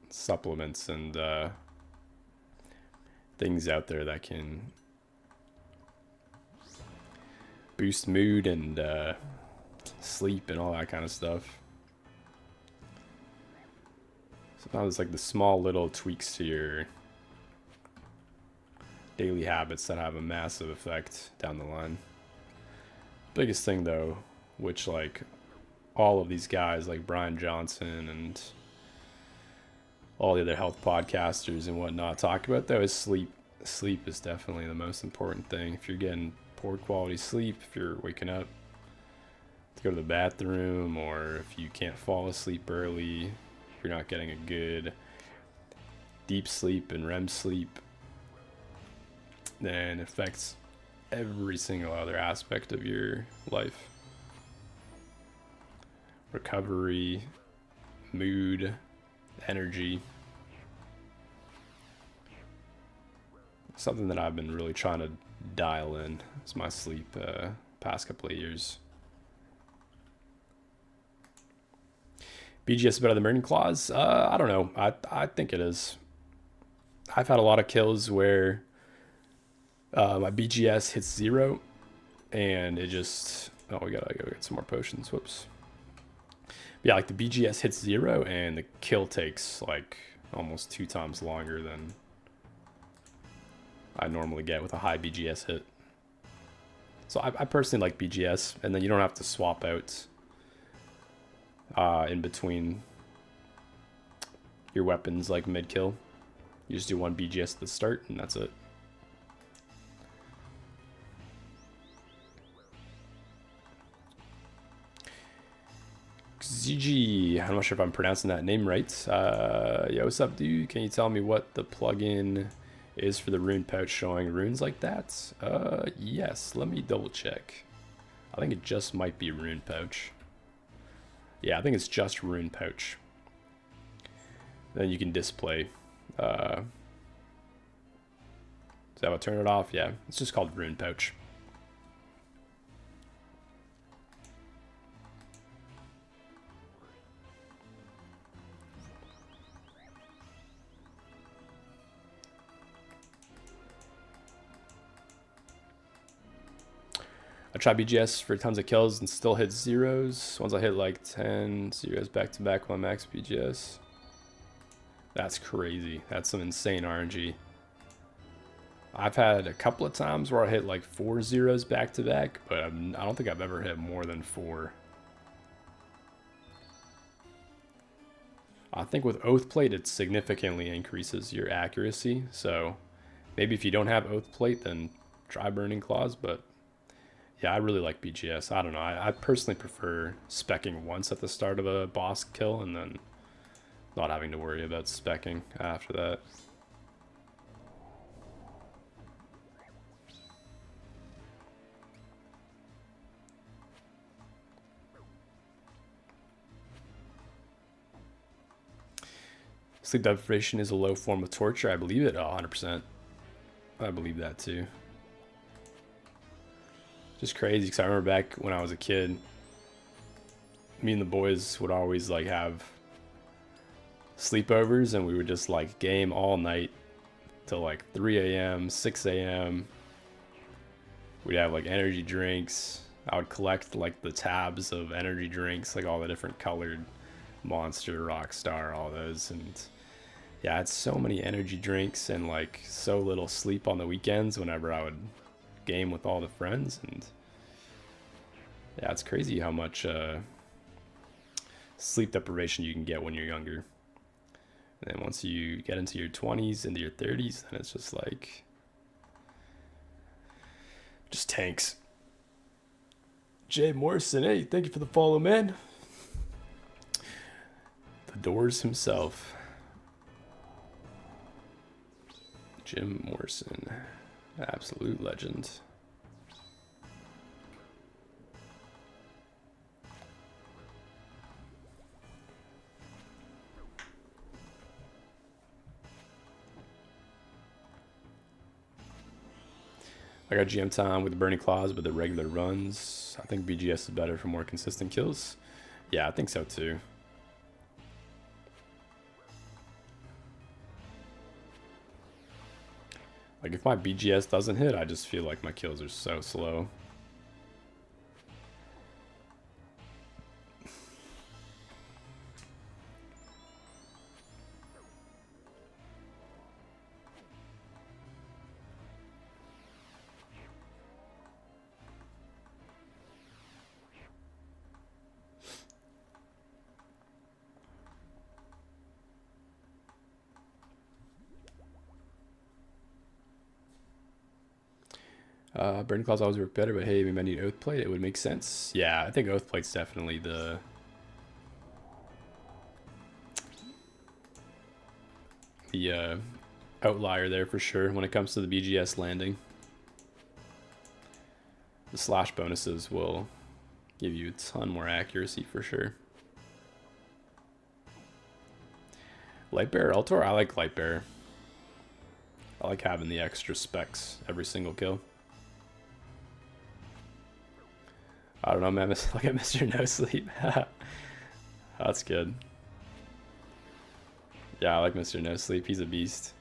supplements and things out there that can boost mood and sleep and all that kind of stuff. Sometimes it's like the small little tweaks to your daily habits that have a massive effect down the line. Biggest thing though, which like all of these guys like Brian Johnson and all the other health podcasters and whatnot talk about though, is sleep. Sleep is definitely the most important thing. If you're getting poor quality sleep, if you're waking up to go to the bathroom, or if you can't fall asleep early, if you're not getting a good deep sleep and REM sleep, then affects every single other aspect of your life. Recovery, mood, energy. Something that I've been really trying to dial in is my sleep past couple of years. BGS better than Burning Claws? I don't know. I think it is. I've had a lot of kills where my BGS hits 0 and it just... Oh, we gotta go get some more potions. Whoops. Yeah, like the BGS hits 0 and the kill takes like almost 2 times longer than I normally get with a high BGS hit. So I personally like BGS, and then you don't have to swap out in between your weapons like mid-kill. You just do one BGS at the start and that's it. ZG, I'm not sure if I'm pronouncing that name right. Yo, what's up, dude? Can you tell me what the plugin is for the rune pouch showing runes like that? Yes, let me double check. I think it just might be rune pouch. Yeah, I think it's just rune pouch. Then you can display. Is that what turn it off? Yeah, it's just called rune pouch. I try BGS for tons of kills and still hit zeros. Once I hit like 10 zeros back to back with my max BGS. That's crazy. That's some insane RNG. I've had a couple of times where I hit like 4 zeros back to back, but I don't think I've ever hit more than 4. I think with Oath Plate, it significantly increases your accuracy. So maybe if you don't have Oath Plate, then try Burning Claws, but yeah, I really like BGS. I don't know. I personally prefer speccing once at the start of a boss kill and then not having to worry about speccing after that. Sleep deprivation is a low form of torture. I believe it 100%. I believe that too. Just crazy because I remember back when I was a kid, me and the boys would always like have sleepovers and we would just like game all night till like 3 a.m., 6 a.m. We'd have like energy drinks. I would collect like the tabs of energy drinks, like all the different colored Monster, Rockstar, all those. And yeah, I had so many energy drinks and like so little sleep on the weekends whenever I would game with all the friends. And yeah, it's crazy how much sleep deprivation you can get when you're younger. And then once you get into your 20s, into your 30s, then it's just like just tanks. Jay Morrison, hey, thank you for the follow, man. The Doors himself. Jim Morrison, absolute legend. I got GM time with the Burning Claws, but the regular runs. I think BGS is better for more consistent kills. Yeah, I think so too. Like if my BGS doesn't hit, I just feel like my kills are so slow. Burning Claws always work better, but hey, maybe I need Oath Plate. It would make sense. Yeah, I think Oath Plate's definitely the the outlier there for sure when it comes to the BGS landing. The slash bonuses will give you a ton more accuracy for sure. Light Bearer Eltor? I like Light Bearer. I like having the extra specs every single kill. I don't know, man. Look at Mr. No Sleep. That's good. Yeah, I like Mr. No Sleep. He's a beast.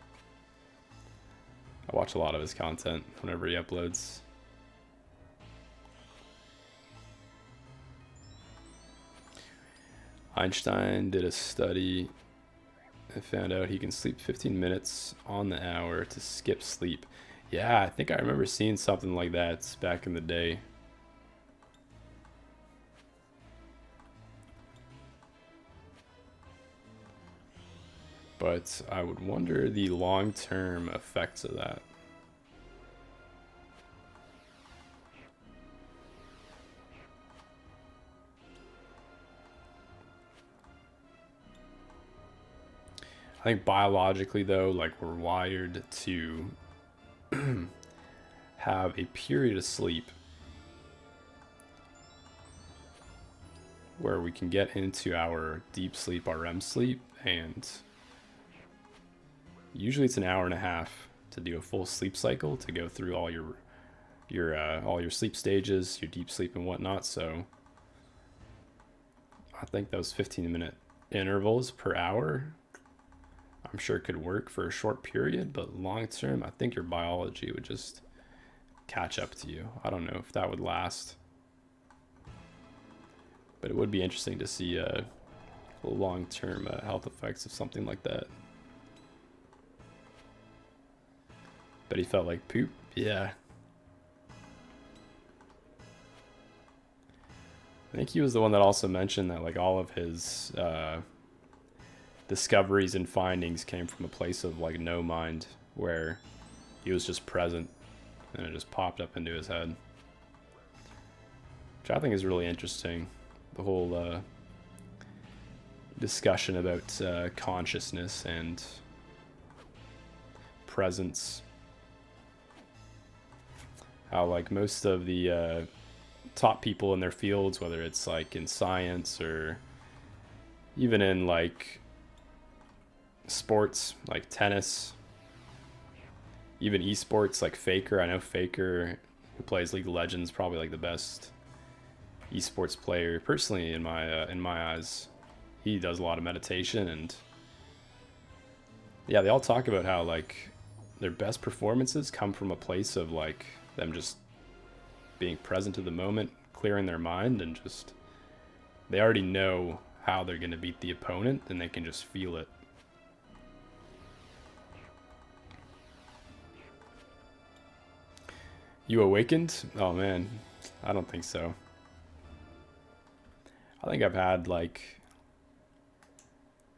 I watch a lot of his content whenever he uploads. Einstein did a study and found out he can sleep 15 minutes on the hour to skip sleep. Yeah, I think I remember seeing something like that back in the day. But I would wonder the long-term effects of that. I think biologically though, like we're wired to have a period of sleep where we can get into our deep sleep, our REM sleep, and usually it's an hour and a half to do a full sleep cycle, to go through all your sleep stages, your deep sleep and whatnot. So I think those 15-minute intervals per hour, I'm sure could work for a short period, but long term, I think your biology would just catch up to you. I don't know if that would last, but it would be interesting to see long-term health effects of something like that. But he felt like poop. Yeah. I think he was the one that also mentioned that like all of his discoveries and findings came from a place of like no mind, where he was just present and it just popped up into his head, which I think is really interesting. The whole discussion about consciousness and presence. How like most of the top people in their fields, whether it's like in science or even in like sports like tennis, even esports like Faker. I know Faker, who plays League of Legends, probably like the best esports player personally in my eyes. He does a lot of meditation, and yeah, they all talk about how like their best performances come from a place of like them just being present to the moment, clearing their mind, and just they already know how they're going to beat the opponent and they can just feel it. You awakened? Oh man, I don't think so. I think I've had like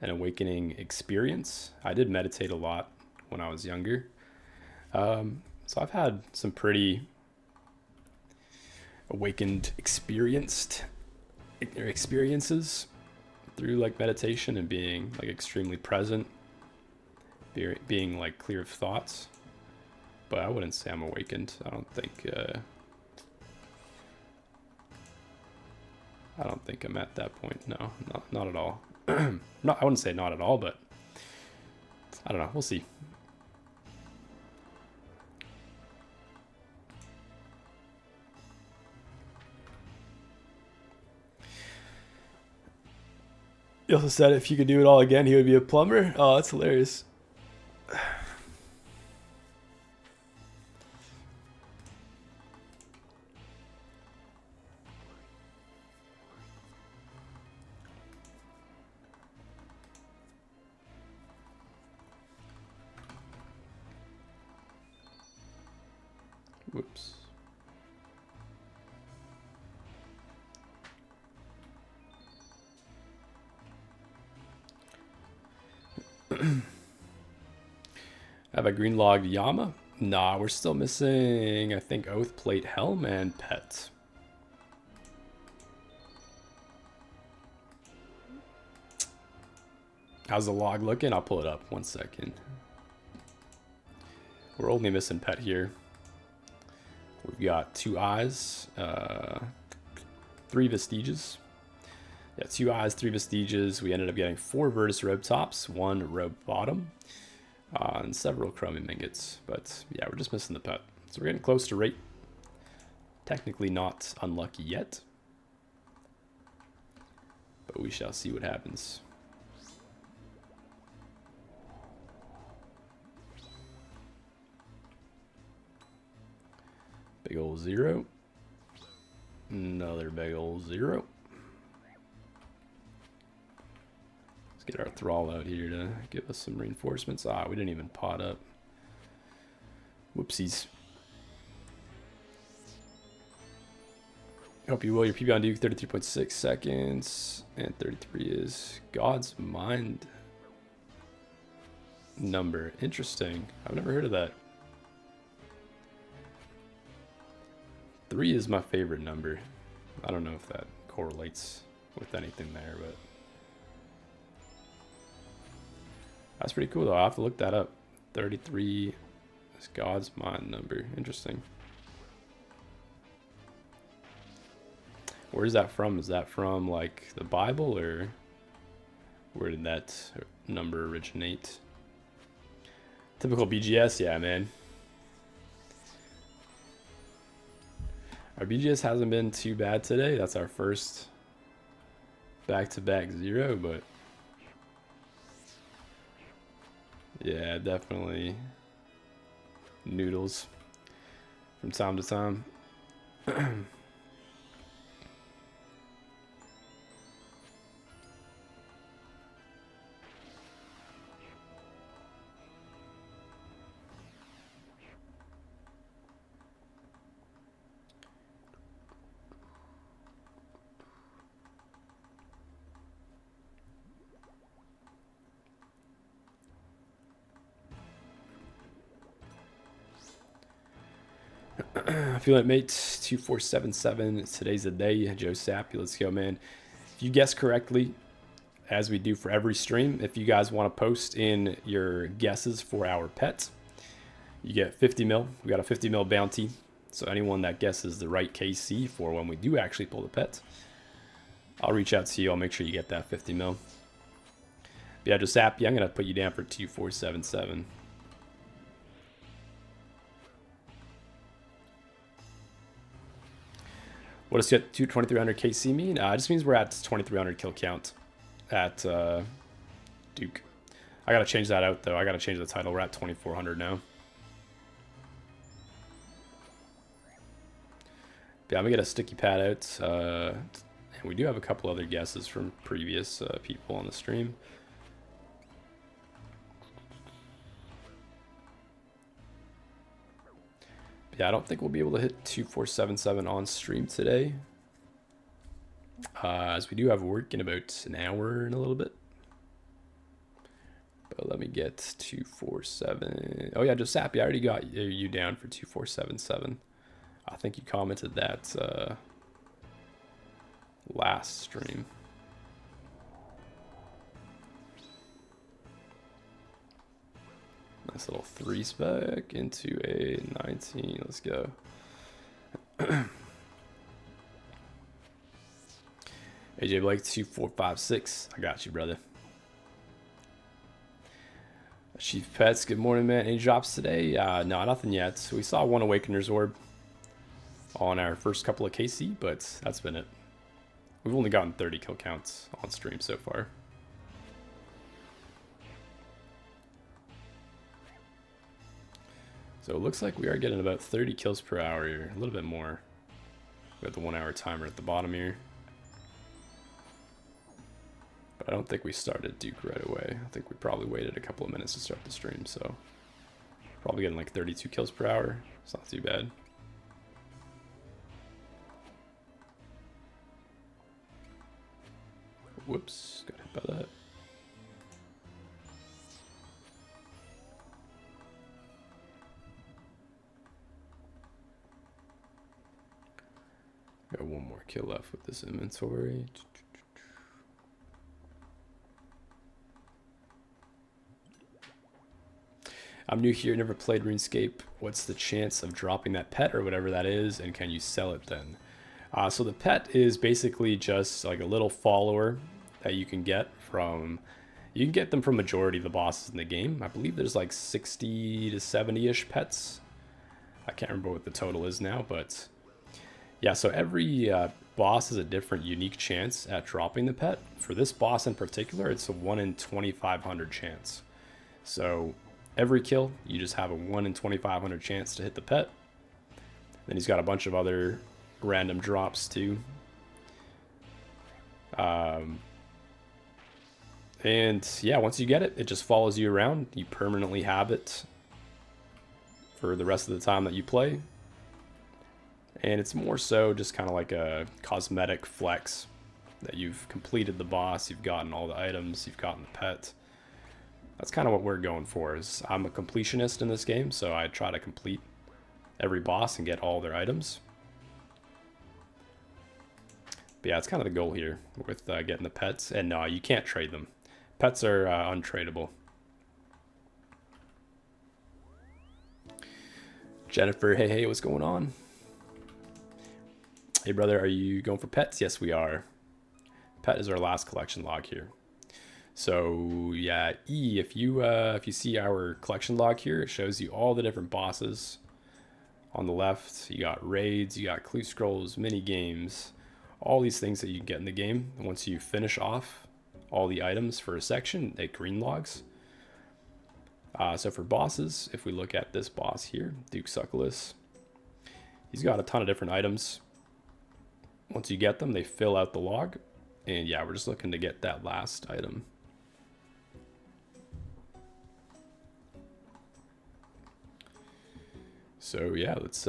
an awakening experience. I did meditate a lot when I was younger. So I've had some pretty awakened experiences through like meditation and being like extremely present, being like clear of thoughts. But I wouldn't say I'm awakened. I don't think I'm at that point. No, not at all. I wouldn't say not at all, but I don't know. We'll see. He also said if you could do it all again, he would be a plumber. Oh, that's hilarious. Whoops. Have a green logged Yama? Nah, we're still missing, I think, Oath Plate, Helm, and Pet. How's the log looking? I'll pull it up. 1 second. We're only missing pet here. We've got 2 eyes, 3 vestiges. Yeah, 2 eyes, 3 vestiges. We ended up getting 4 Virtus robe tops, 1 robe bottom, and several chromium ingots. But yeah, we're just missing the pet. So we're getting close to rate. Technically not unlucky yet, but we shall see what happens. Big old 0. Another big old 0. Let's get our thrall out here to give us some reinforcements. Ah, we didn't even pot up. Whoopsies. Hope you will. Your PB on Duke, 33.6 seconds. And 33 is God's Mind number. Interesting. I've never heard of that. 3 is my favorite number. I don't know if that correlates with anything there, but that's pretty cool though. I'll have to look that up. 33 is God's Mind number. Interesting. Where is that from? Is that from like the Bible, or where did that number originate? Typical BGS, yeah, man. Our BGS hasn't been too bad today. That's our first back-to-back 0, but yeah, definitely noodles from time to time. I feel it, mate. 2477. Today's the day. Joe Sappy, let's go, man. If you guess correctly, as we do for every stream, if you guys want to post in your guesses for our pets, you get 50 mil. We got a 50 mil bounty. So anyone that guesses the right KC for when we do actually pull the pet, I'll reach out to you. I'll make sure you get that 50 mil. But yeah, Joe Sappy, I'm going to put you down for 2477. What does 2300 KC mean? It just means we're at 2300 kill count at Duke. I gotta change that out though. I gotta change the title. We're at 2400 now. Yeah, I'm gonna get a sticky pad out. And we do have a couple other guesses from previous people on the stream. Yeah, I don't think we'll be able to hit 2477 on stream today, as we do have work in about an hour and a little bit. But let me get 247. Oh yeah, Joe Sappy, I already got you down for 2477. I think you commented that last stream. Nice little 3 spec into a 19. Let's go. AJ Blake 2456. I got you, brother. Chief Pets, good morning, man. Any drops today? No, nothing yet. We saw 1 Awakener's Orb on our first couple of KC, but that's been it. We've only gotten 30 kill counts on stream so far. So it looks like we are getting about 30 kills per hour here, a little bit more. We got the 1 hour timer at the bottom here. But I don't think we started Duke right away. I think we probably waited a couple of minutes to start the stream, so probably getting like 32 kills per hour. It's not too bad. Whoops, got hit by that. Got 1 more kill left with this inventory. I'm new here, never played RuneScape. What's the chance of dropping that pet or whatever that is, and can you sell it then? So the pet is basically just like a little follower that you can get from... You can get them from majority of the bosses in the game. I believe there's like 60 to 70-ish pets. I can't remember what the total is now, but... Yeah, so every boss has a different unique chance at dropping the pet. For this boss in particular, it's a 1 in 2,500 chance. So every kill, you just have a 1 in 2,500 chance to hit the pet. Then he's got a bunch of other random drops too. And yeah, once you get it, it just follows you around. You permanently have it for the rest of the time that you play. And it's more so just kind of like a cosmetic flex that you've completed the boss, you've gotten all the items, you've gotten the pet. That's kind of what we're going for. Is I'm a completionist in this game, so I try to complete every boss and get all their items. But yeah, it's kind of the goal here with getting the pets. And no, you can't trade them. Pets are untradeable. Jennifer, hey, what's going on? Hey brother, are you going for pets? Yes, we are. Pet is our last collection log here. So yeah, E, if you see our collection log here, it shows you all the different bosses. On the left, you got raids, you got clue scrolls, mini games, all these things that you can get in the game. And once you finish off all the items for a section, they green logs. So for bosses, if we look at this boss here, Duke Succulus, he's got a ton of different items. Once you get them, they fill out the log. And yeah, we're just looking to get that last item. So yeah, let's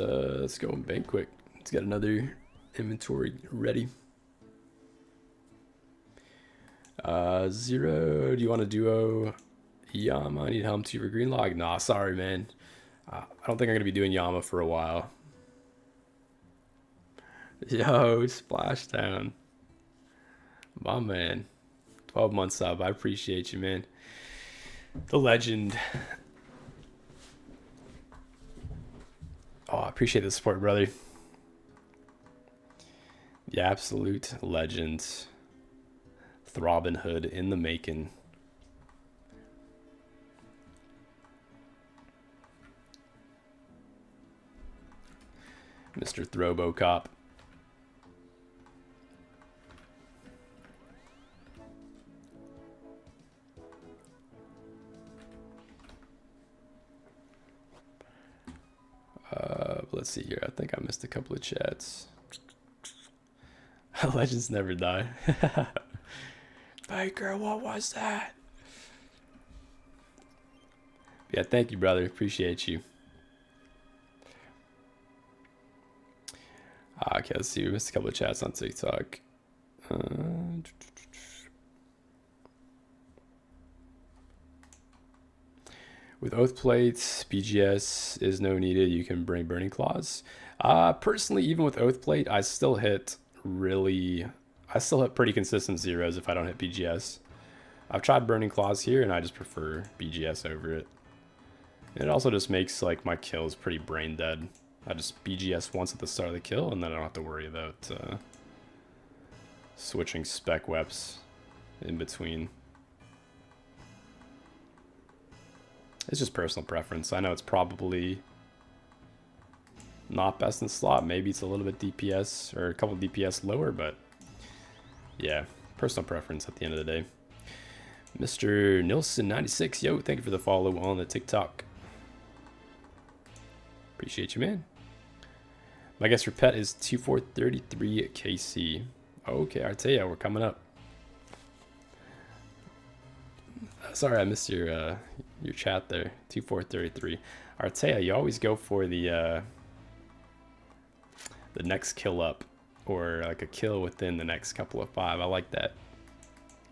go and bank quick. Let's get another inventory ready. Zero, do you want a duo? Yama, I need helm 2 for green log. Nah, sorry, man. I don't think I'm gonna be doing Yama for a while. Yo, Splashdown. My man. 12 months sub. I appreciate you, man. The legend. Oh, I appreciate the support, brother. The absolute legend. Throbbing Hood in the making. Mr. Throwbo-Cop. Let's see here. I think I missed a couple of chats. Legends never die. Baker, what was that? Yeah, thank you, brother. Appreciate you. Okay, let's see. We missed a couple of chats on TikTok. With oath plates, BGS is no needed. You can bring burning claws. Personally, even with oath plate, I still hit pretty consistent zeros if I don't hit BGS. I've tried burning claws here, and I just prefer BGS over it. And it also just makes like my kills pretty brain dead. I just BGS once at the start of the kill, and then I don't have to worry about switching spec weps in between. It's just personal preference. I know it's probably not best in slot. Maybe it's a little bit DPS or a couple DPS lower, but yeah, personal preference at the end of the day. Mr. Nilsson96, yo, thank you for the follow on the TikTok. Appreciate you, man. My guess for pet is 2433 KC. Okay, Artea, we're coming up. Sorry, I missed your chat there. 2433. Artea, you always go for the next kill up, or like a kill within the next couple of 5. I like that.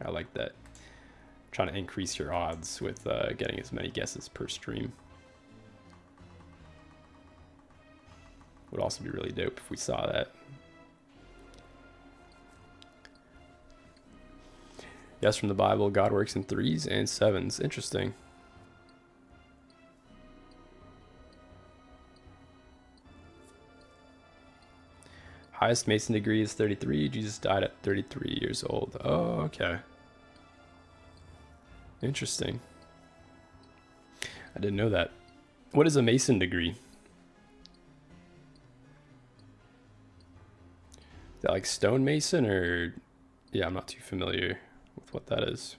I like that. Trying to increase your odds with getting as many guesses per stream. Would also be really dope if we saw that. Yes, from the Bible, God works in 3s and 7s. Interesting. Highest Mason degree is 33. Jesus died at 33 years old. Oh, okay. Interesting. I didn't know that. What is a Mason degree? Is that like stonemason or... Yeah, I'm not too familiar with what that is.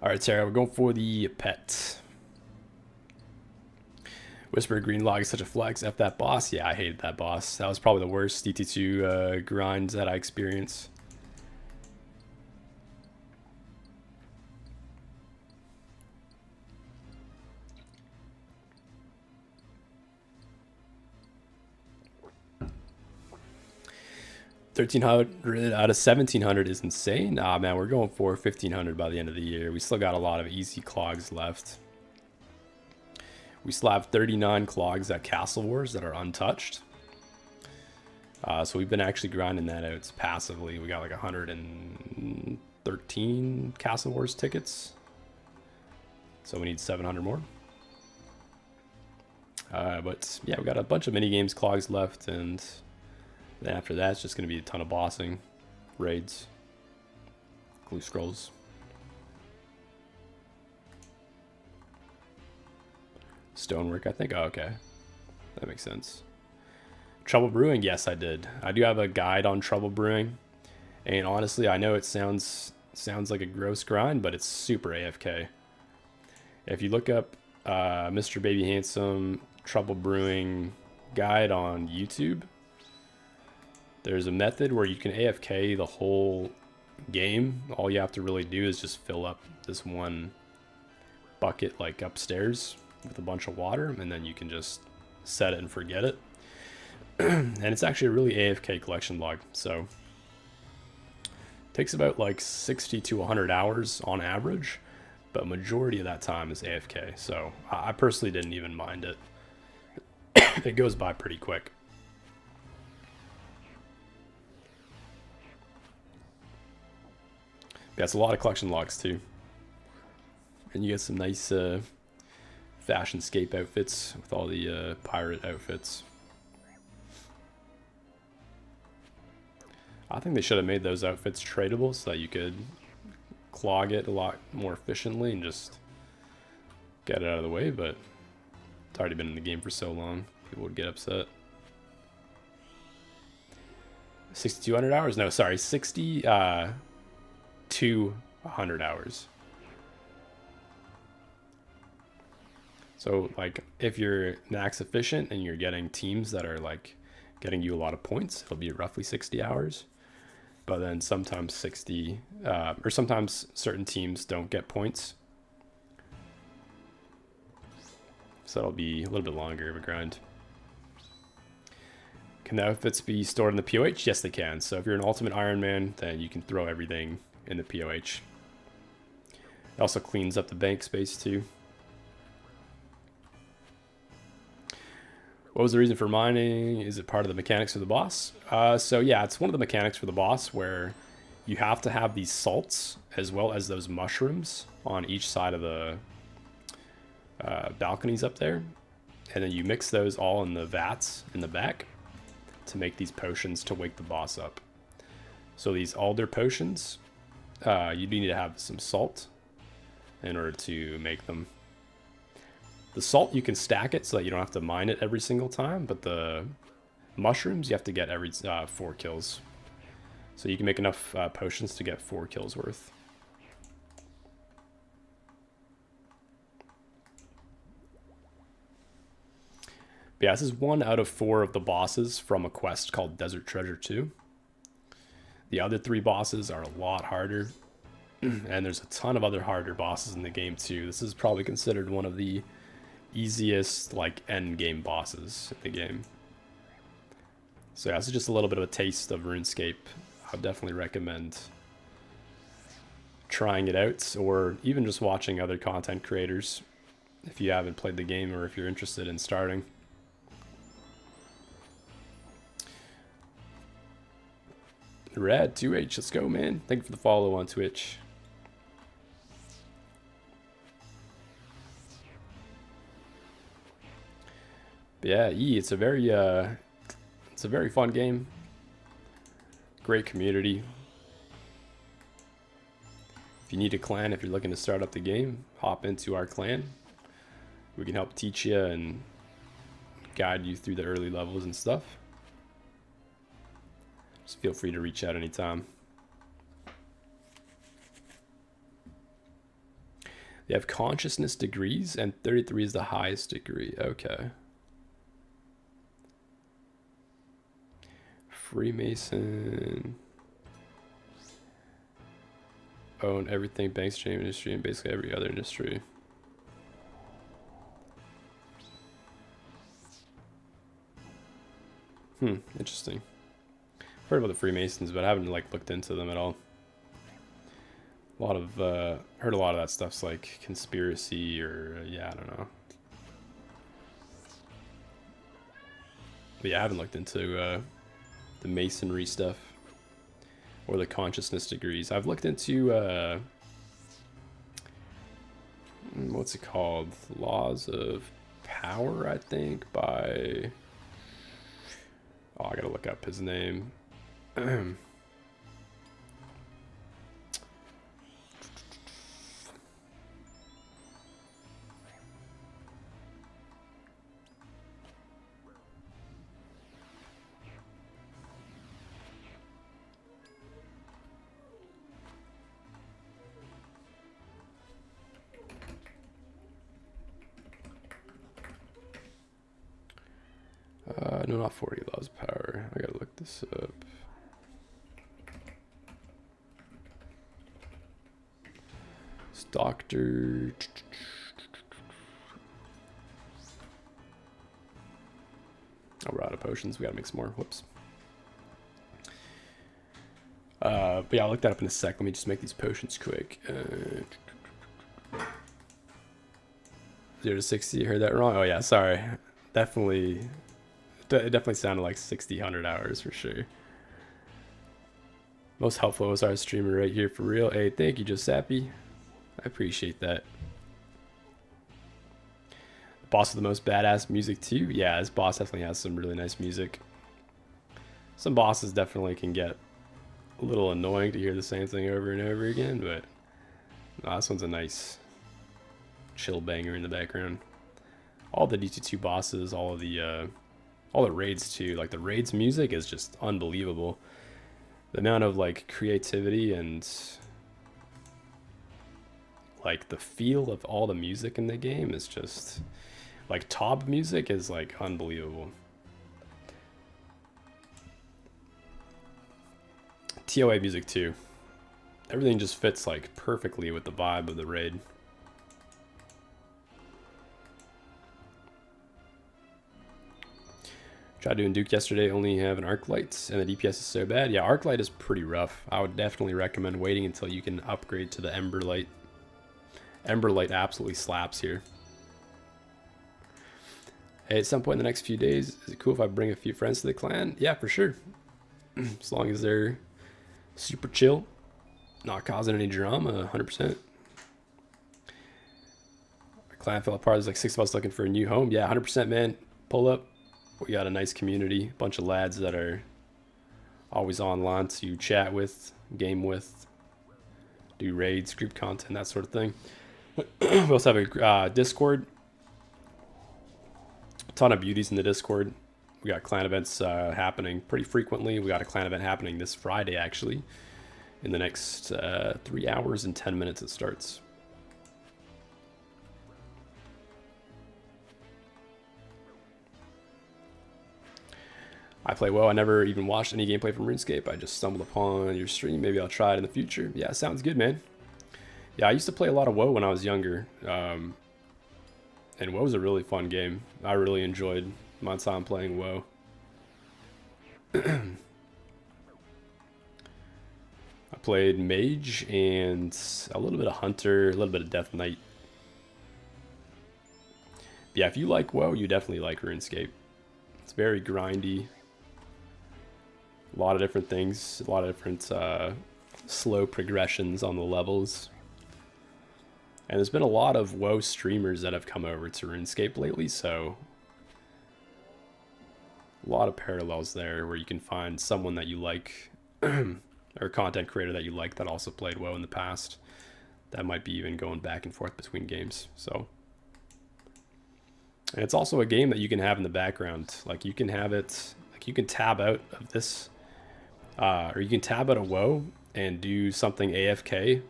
All right, Sarah, we're going for the pet. Whisper Green Log is such a flex. F that boss. Yeah, I hated that boss. That was probably the worst DT2 grind that I experienced. $1,300 out of 1,700 is insane. Ah, man, we're going for 1,500 by the end of the year. We still got a lot of easy clogs left. We still have 39 clogs at Castle Wars that are untouched. So we've been actually grinding that out passively. We got like 113 Castle Wars tickets. So we need 700 more. But yeah, we got a bunch of mini games clogs left, and then after that, it's just going to be a ton of bossing, raids, glue scrolls. Stonework, I think. Oh, okay. That makes sense. Trouble Brewing, yes, I did. I do have a guide on Trouble Brewing. And honestly, I know it sounds like a gross grind, but it's super AFK. If you look up MrBabyHandsome Trouble Brewing guide on YouTube, there's a method where you can AFK the whole game. All you have to really do is just fill up this one bucket like upstairs with a bunch of water, and then you can just set it and forget it. And it's actually a really AFK collection log, so it takes about like 60 to 100 hours on average, but majority of that time is AFK, so I personally didn't even mind it. It goes by pretty quick. Yeah, it's a lot of collection logs too. And you get some nice fashion scape outfits with all the pirate outfits. I think they should have made those outfits tradable so that you could clog it a lot more efficiently and just get it out of the way, but it's already been in the game for so long, people would get upset. 6,200 hours? No, sorry, 200 hours. So like if you're max efficient and you're getting teams that are like getting you a lot of points, it'll be roughly 60 hours. But then sometimes 60 or sometimes certain teams don't get points, so it'll be a little bit longer of a grind. Can the outfits be stored in the POH? Yes, they can. So if you're an Ultimate Iron Man, then you can throw everything in the POH. It also cleans up the bank space too. What was the reason for mining? Is it part of the mechanics of the boss? So yeah, it's one of the mechanics for the boss where you have to have these salts as well as those mushrooms on each side of the balconies up there. And then you mix those all in the vats in the back to make these potions to wake the boss up. So these alder potions, you do need to have some salt in order to make them. The salt, you can stack it so that you don't have to mine it every single time, but the mushrooms, you have to get every 4 kills. So you can make enough potions to get 4 kills worth. But yeah, this is 1 out of 4 of the bosses from a quest called Desert Treasure 2. The other 3 bosses are a lot harder, and there's a ton of other harder bosses in the game too. This is probably considered one of the easiest like end game bosses in the game. So yeah, this is just a little bit of a taste of RuneScape. I would definitely recommend trying it out, or even just watching other content creators if you haven't played the game or if you're interested in starting. Rad 2H, let's go, man. Thank you for the follow on Twitch. But yeah, E, it's a very It's a very fun game. Great community. If you need a clan, if you're looking to start up the game, hop into our clan. We can help teach you and guide you through the early levels and stuff. Just feel free to reach out anytime. They have consciousness degrees, and 33 is the highest degree. Okay. Freemason. Own everything, bank stream industry, and basically every other industry. Interesting. Heard about the Freemasons, but I haven't like looked into them at all. A lot of heard a lot of that stuff's like conspiracy or yeah, I don't know. But yeah, I haven't looked into the masonry stuff or the consciousness degrees. I've looked into what's it called? Laws of Power, I think, by oh, I gotta look up his name. No, not 40 laws of power. I gotta look this up. It's Dr. Oh, we're out of potions. We gotta make some more. Whoops. But yeah, I'll look that up in a sec. Let me just make these potions quick. 0 to 60. Heard that wrong? Oh yeah, sorry. It definitely sounded like 60, 100 hours for sure. Most helpful was our streamer right here for real. Hey, thank you, Giuseppe. I appreciate that. The boss with the most badass music too. Yeah, this boss definitely has some really nice music. Some bosses definitely can get a little annoying to hear the same thing over and over again, but no, this one's a nice chill banger in the background. All the DT2 bosses, all the raids too. Like the raids music is just unbelievable. The amount of like creativity and like the feel of all the music in the game is just like top music is like unbelievable. TOA music too. Everything just fits like perfectly with the vibe of the raid. Tried doing Duke yesterday, only have an arc light, and the DPS is so bad. Yeah, arc light is pretty rough. I would definitely recommend waiting until you can upgrade to the Ember light. Ember light absolutely slaps here. Hey, at some point in the next few days, is it cool if I bring a few friends to the clan? Yeah, for sure. As long as they're super chill, not causing any drama, 100%. Our clan fell apart. There's like 6 of us looking for a new home. Yeah, 100%, man. Pull up. We got a nice community, a bunch of lads that are always online to chat with, game with, do raids, group content, that sort of thing. We also have a Discord. A ton of beauties in the Discord. We got clan events happening pretty frequently. We got a clan event happening this Friday, actually. In the next 3 hours and 10 minutes it starts. I play WoW. I never even watched any gameplay from RuneScape. I just stumbled upon your stream. Maybe I'll try it in the future. Yeah, sounds good, man. Yeah, I used to play a lot of WoW when I was younger. And WoW was a really fun game. I really enjoyed my time playing WoW. I played Mage and a little bit of Hunter, a little bit of Death Knight. Yeah, if you like WoW, you definitely like RuneScape. It's very grindy. A lot of different things, a lot of different slow progressions on the levels. And there's been a lot of WoW streamers that have come over to RuneScape lately, so A lot of parallels there where you can find someone that you like or content creator that you like that also played WoW in the past. That might be even going back and forth between games. So, and it's also a game that you can have in the background. Like you can have it, like you can tab out of this, or you can tab out of WoW and do something AFK,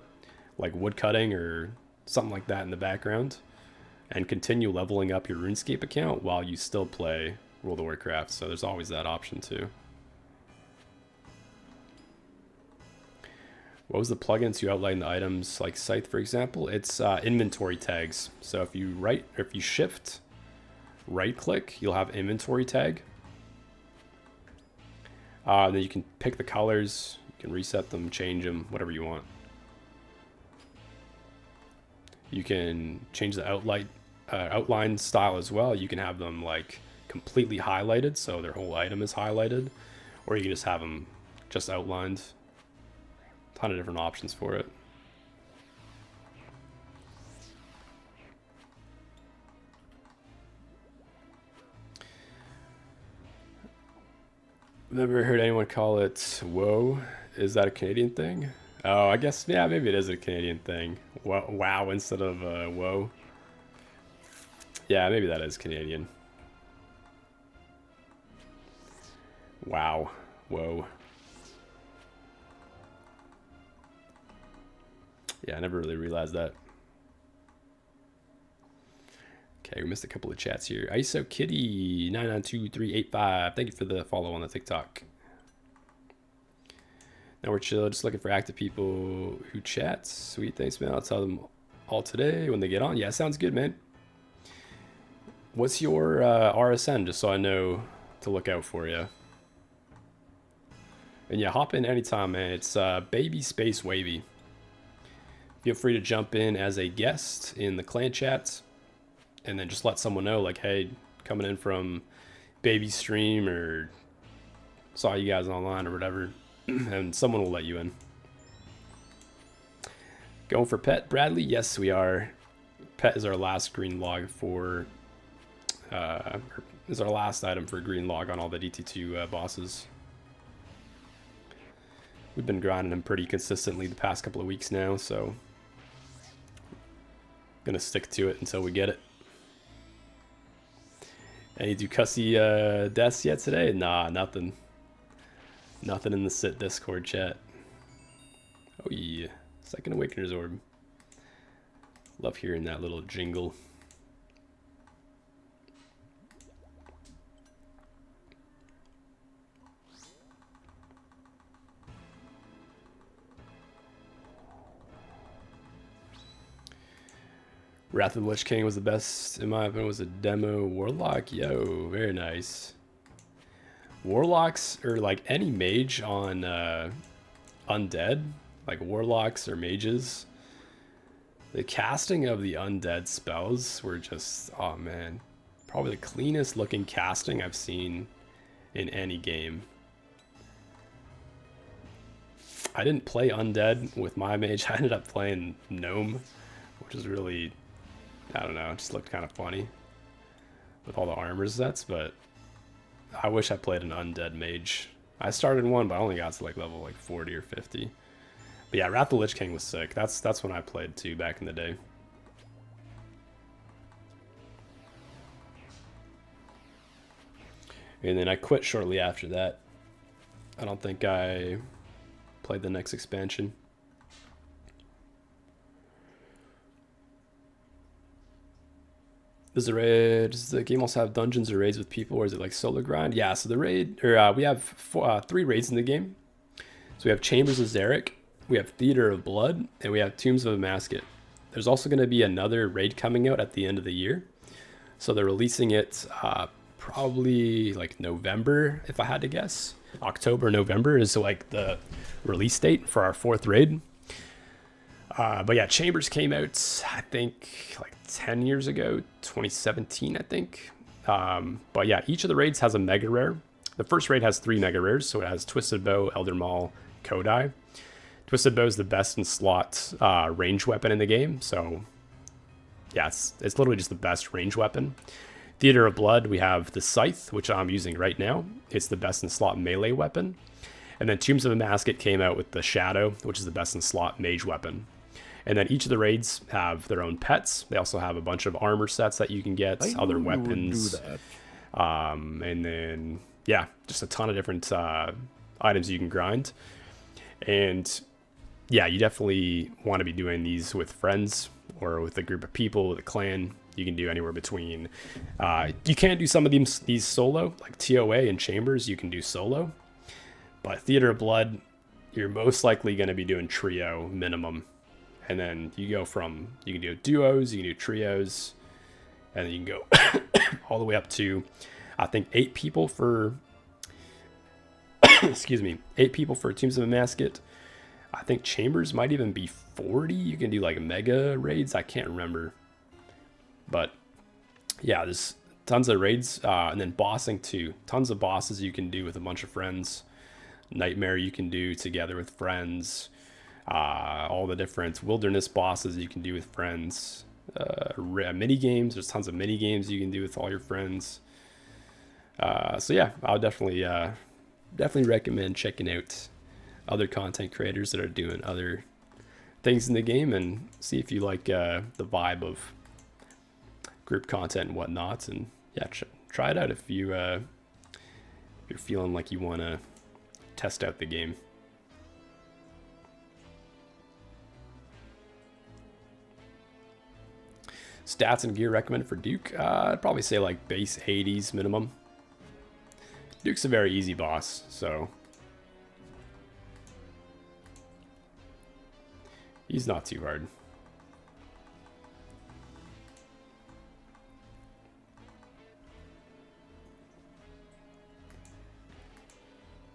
like woodcutting or something like that in the background, and continue leveling up your RuneScape account while you still play World of Warcraft. So there's always that option too. What was the plugin to outline the items, like Scythe, for example? It's inventory tags. So if you shift right click, you'll have inventory tag. Then you can pick the colors, you can reset them, change them, whatever you want. You can change the outline style as well. You can have them like completely highlighted, so their whole item is highlighted, or you can just have them just outlined. Ton of different options for it. Never heard anyone call it whoa. Is that a Canadian thing? Oh, I guess, yeah, maybe it is a Canadian thing. Wow instead of whoa. Yeah, maybe that is Canadian. Wow. Whoa. Yeah, I never really realized that. Okay, we missed a couple of chats here. ISO Kitty 992385. Thank you for the follow on the TikTok. Now we're chill, just looking for active people who chat. Sweet, thanks, man. I'll tell them all today when they get on. Yeah, sounds good, man. What's your RSN, just so I know to look out for you? And yeah, hop in anytime, man. It's Baby Space Wavy. Feel free to jump in as a guest in the clan chats, and then just let someone know, like, hey, coming in from Baby Stream, or saw you guys online or whatever, and someone will let you in. Going for Pet, Bradley? Yes, we are. Pet is our last green log for, is our last item for green log on all the DT2 bosses. We've been grinding him pretty consistently the past couple of weeks now, so gonna stick to it until we get it. Any Ducussi deaths yet today? Nah, nothing. Nothing in the Sit Discord chat. Oh yeah, second Awakener's Orb. Love hearing that little jingle. Wrath of the Lich King was the best, in my opinion. Was a demo Warlock. Yo, very nice. Warlocks, or like any mage on undead, like warlocks or mages, the casting of the undead spells were just, oh man, probably the cleanest looking casting I've seen in any game. I didn't play undead with my mage. I ended up playing gnome, which is really, I don't know, it just looked kind of funny with all the armor sets, but I wish I played an undead mage. I started one, but I only got to like level like 40 or 50. But yeah, Wrath of the Lich King was sick. That's when I played too back in the day. And then I quit shortly after that. I don't think I played the next expansion. Does the game also have dungeons or raids with people, or is it like solo grind? Yeah, so the raid, or we have 3 raids in the game. So we have Chambers of Zarek, we have Theater of Blood, and we have Tombs of Amasket. There's also going to be another raid coming out at the end of the year. So they're releasing it probably like November, if I had to guess. October, November is like the release date for our 4th raid. But yeah, Chambers came out, I think, like 10 years ago, 2017, I think. But yeah, each of the raids has a mega rare. The first raid has 3 mega rares, so it has Twisted Bow, Elder Maul, Kodai. Twisted Bow is the best in slot range weapon in the game, so yeah, it's literally just the best range weapon. Theater of Blood, we have the Scythe, which I'm using right now. It's the best in slot melee weapon. And then Tombs of a Masket came out with the Shadow, which is the best in slot mage weapon. And then each of the raids have their own pets. They also have a bunch of armor sets that you can get, other weapons. And then, yeah, just a ton of different items you can grind. And yeah, you definitely want to be doing these with friends or with a group of people, with a clan. You can do anywhere between, you can't do some of these solo, like TOA and Chambers, you can do solo. But Theater of Blood, you're most likely going to be doing trio minimum. And then you go from, you can do duos, you can do trios, and then you can go all the way up to, I think, 8 people for, excuse me, 8 people for Tombs of a Masket. I think Chambers might even be 40. You can do like mega raids. I can't remember. But yeah, there's tons of raids. And then bossing too. Tons of bosses you can do with a bunch of friends. Nightmare you can do together with friends. All the different wilderness bosses you can do with friends. Mini games. There's tons of mini games you can do with all your friends. So yeah, I'll definitely recommend checking out other content creators that are doing other things in the game and see if you like the vibe of group content and whatnot. And yeah, try it out if you're feeling like you want to test out the game. Stats and gear recommended for Duke. I'd probably say like base 80s minimum. Duke's a very easy boss, so he's not too hard.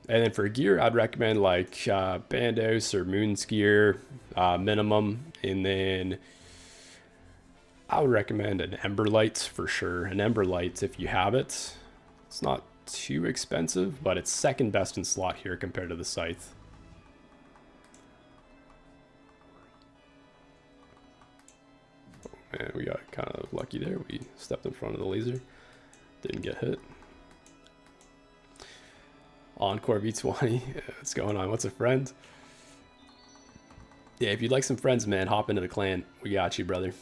And then for gear, I'd recommend like Bandos or Moon's gear minimum. And then I would recommend an Ember Light for sure. An Ember Light, if you have it, it's not too expensive, but it's second best in slot here compared to the Scythe. Oh man, we got kind of lucky there. We stepped in front of the laser. Didn't get hit. Encore V20. What's going on? What's a friend? Yeah, if you'd like some friends, man, hop into the clan. We got you, brother.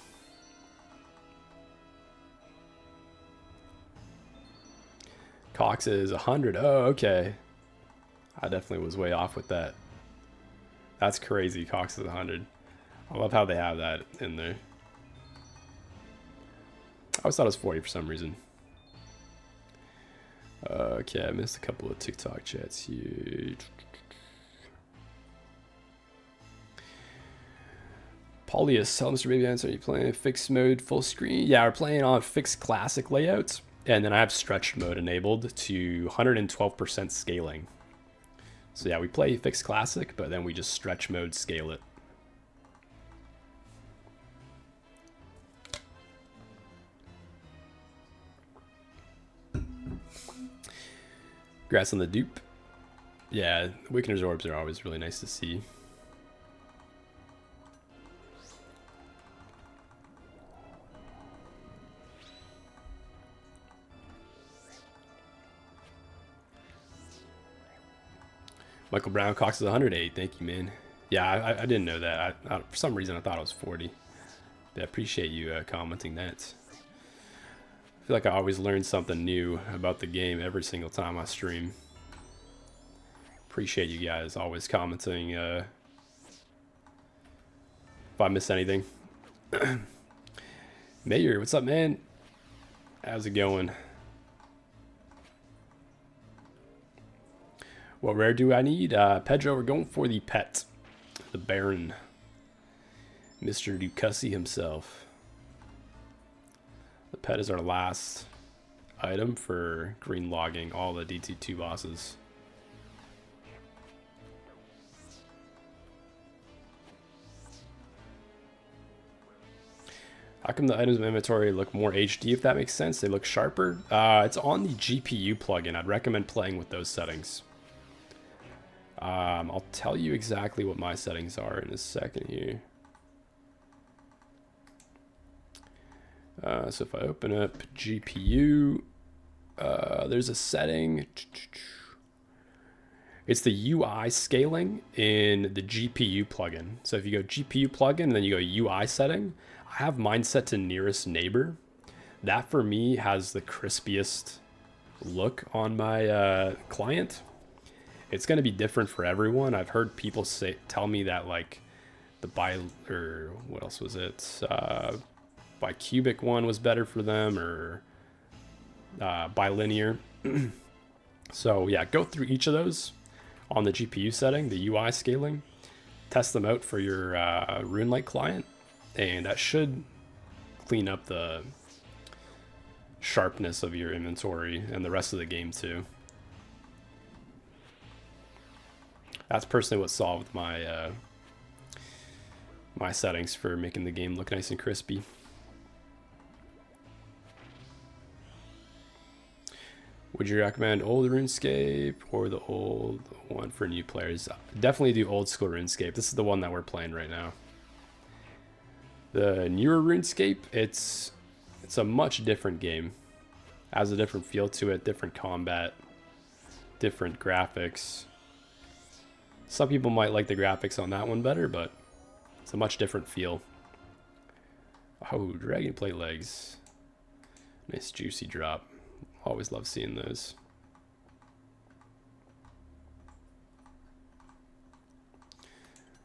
Cox is 100. Oh, okay. I definitely was way off with that. That's crazy. Cox is 100. I love how they have that in there. I always thought it was 40 for some reason. Okay, I missed a couple of TikTok chats here. Paulius, tell MrBabyHandsome, are you playing fixed mode full screen? Yeah, we're playing on fixed classic layouts. And then I have stretch mode enabled to 112% scaling. So yeah, we play fixed classic, but then we just stretch mode scale it. Congrats on the dupe. Yeah, Weakener's orbs are always really nice to see. Michael Brown, Cox is 108. Thank you, man. Yeah, I didn't know that. For some reason, I thought it was 40. Yeah, I appreciate you commenting that. I feel like I always learn something new about the game every single time I stream. Appreciate you guys always commenting if I miss anything. Mayor, what's up, man? How's it going? What rare do I need? Pedro, we're going for the pet. The Baron. Mr. Ducussi himself. The pet is our last item for green logging all the DT2 bosses. How come the items in inventory look more HD, if that makes sense? They look sharper? It's on the GPU plugin. I'd recommend playing with those settings. I'll tell you exactly what my settings are in a second here. So if I open up GPU, there's a setting. It's the UI scaling in the GPU plugin. So if you go GPU plugin, then you go UI setting. I have mine set to nearest neighbor. That for me has the crispiest look on my client. It's going to be different for everyone. I've heard people tell me that like the what else was it? Bicubic one was better for them, or bilinear. So yeah, go through each of those on the GPU setting, the UI scaling, test them out for your RuneLite client, and that should clean up the sharpness of your inventory and the rest of the game too. That's personally what solved my my settings for making the game look nice and crispy. Would you recommend old RuneScape or the old one for new players? Definitely do old school RuneScape. This is the one that we're playing right now. The newer RuneScape, it's a much different game. It has a different feel to it, different combat, different graphics. Some people might like the graphics on that one better, but it's a much different feel. Oh, Dragonplate legs. Nice juicy drop. Always love seeing those.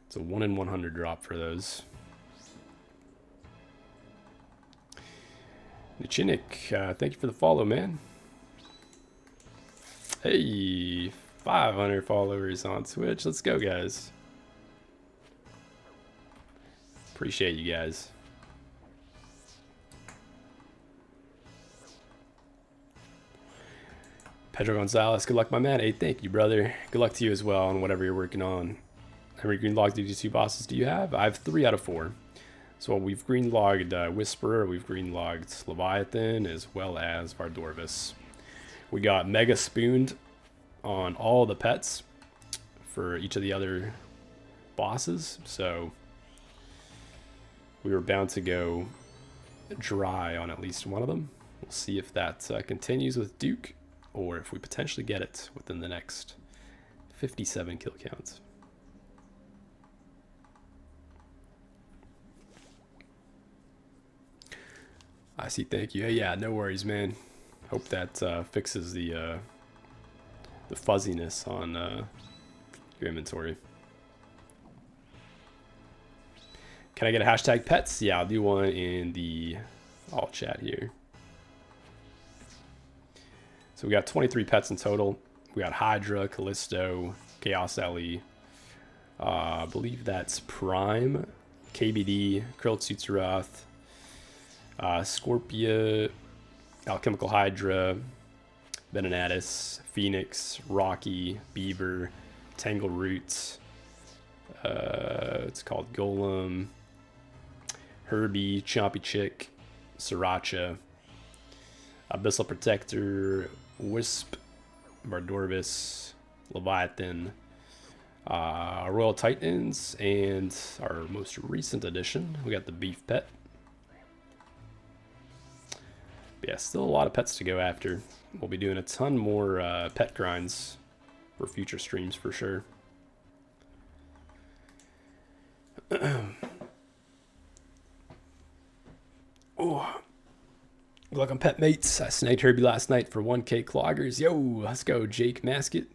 It's a 1 in 100 drop for those. Nichinik, thank you for the follow, man. Hey, 500 followers on Twitch. Let's go, guys. Appreciate you guys. Pedro Gonzalez, good luck, my man. Hey, thank you, brother. Good luck to you as well on whatever you're working on. How many green logged DG2 bosses do you have? I have 3 out of 4. So we've green logged Whisperer, we've green logged Leviathan, as well as Vardorvis. We got mega spooned on all the pets for each of the other bosses, so we were bound to go dry on at least one of them. We'll see if that continues with Duke, or if we potentially get it within the next 57 kill counts. I see, thank you. Hey, yeah, no worries, man. Hope that fixes the fuzziness on your inventory. Can I get a hashtag pets? Yeah, I'll do one in the alt chat here. So we got 23 pets in total. We got Hydra, Callisto, Chaos Ellie. I believe that's Prime, KBD, Krilled Sutsuroth, Scorpia, Alchemical Hydra, Venenatis, Phoenix, Rocky, Beaver, Tangle Roots. It's called Golem, Herbie, Chompy Chick, Sriracha, Abyssal Protector, Wisp, Vardorvis, Leviathan, Royal Titans, and our most recent addition, we got the Beef Pet. But yeah, still a lot of pets to go after. We'll be doing a ton more pet grinds for future streams for sure. Oh, good luck on pet mates. I snagged Herbie last night for 1K cloggers. Yo, let's go, Jake Masket.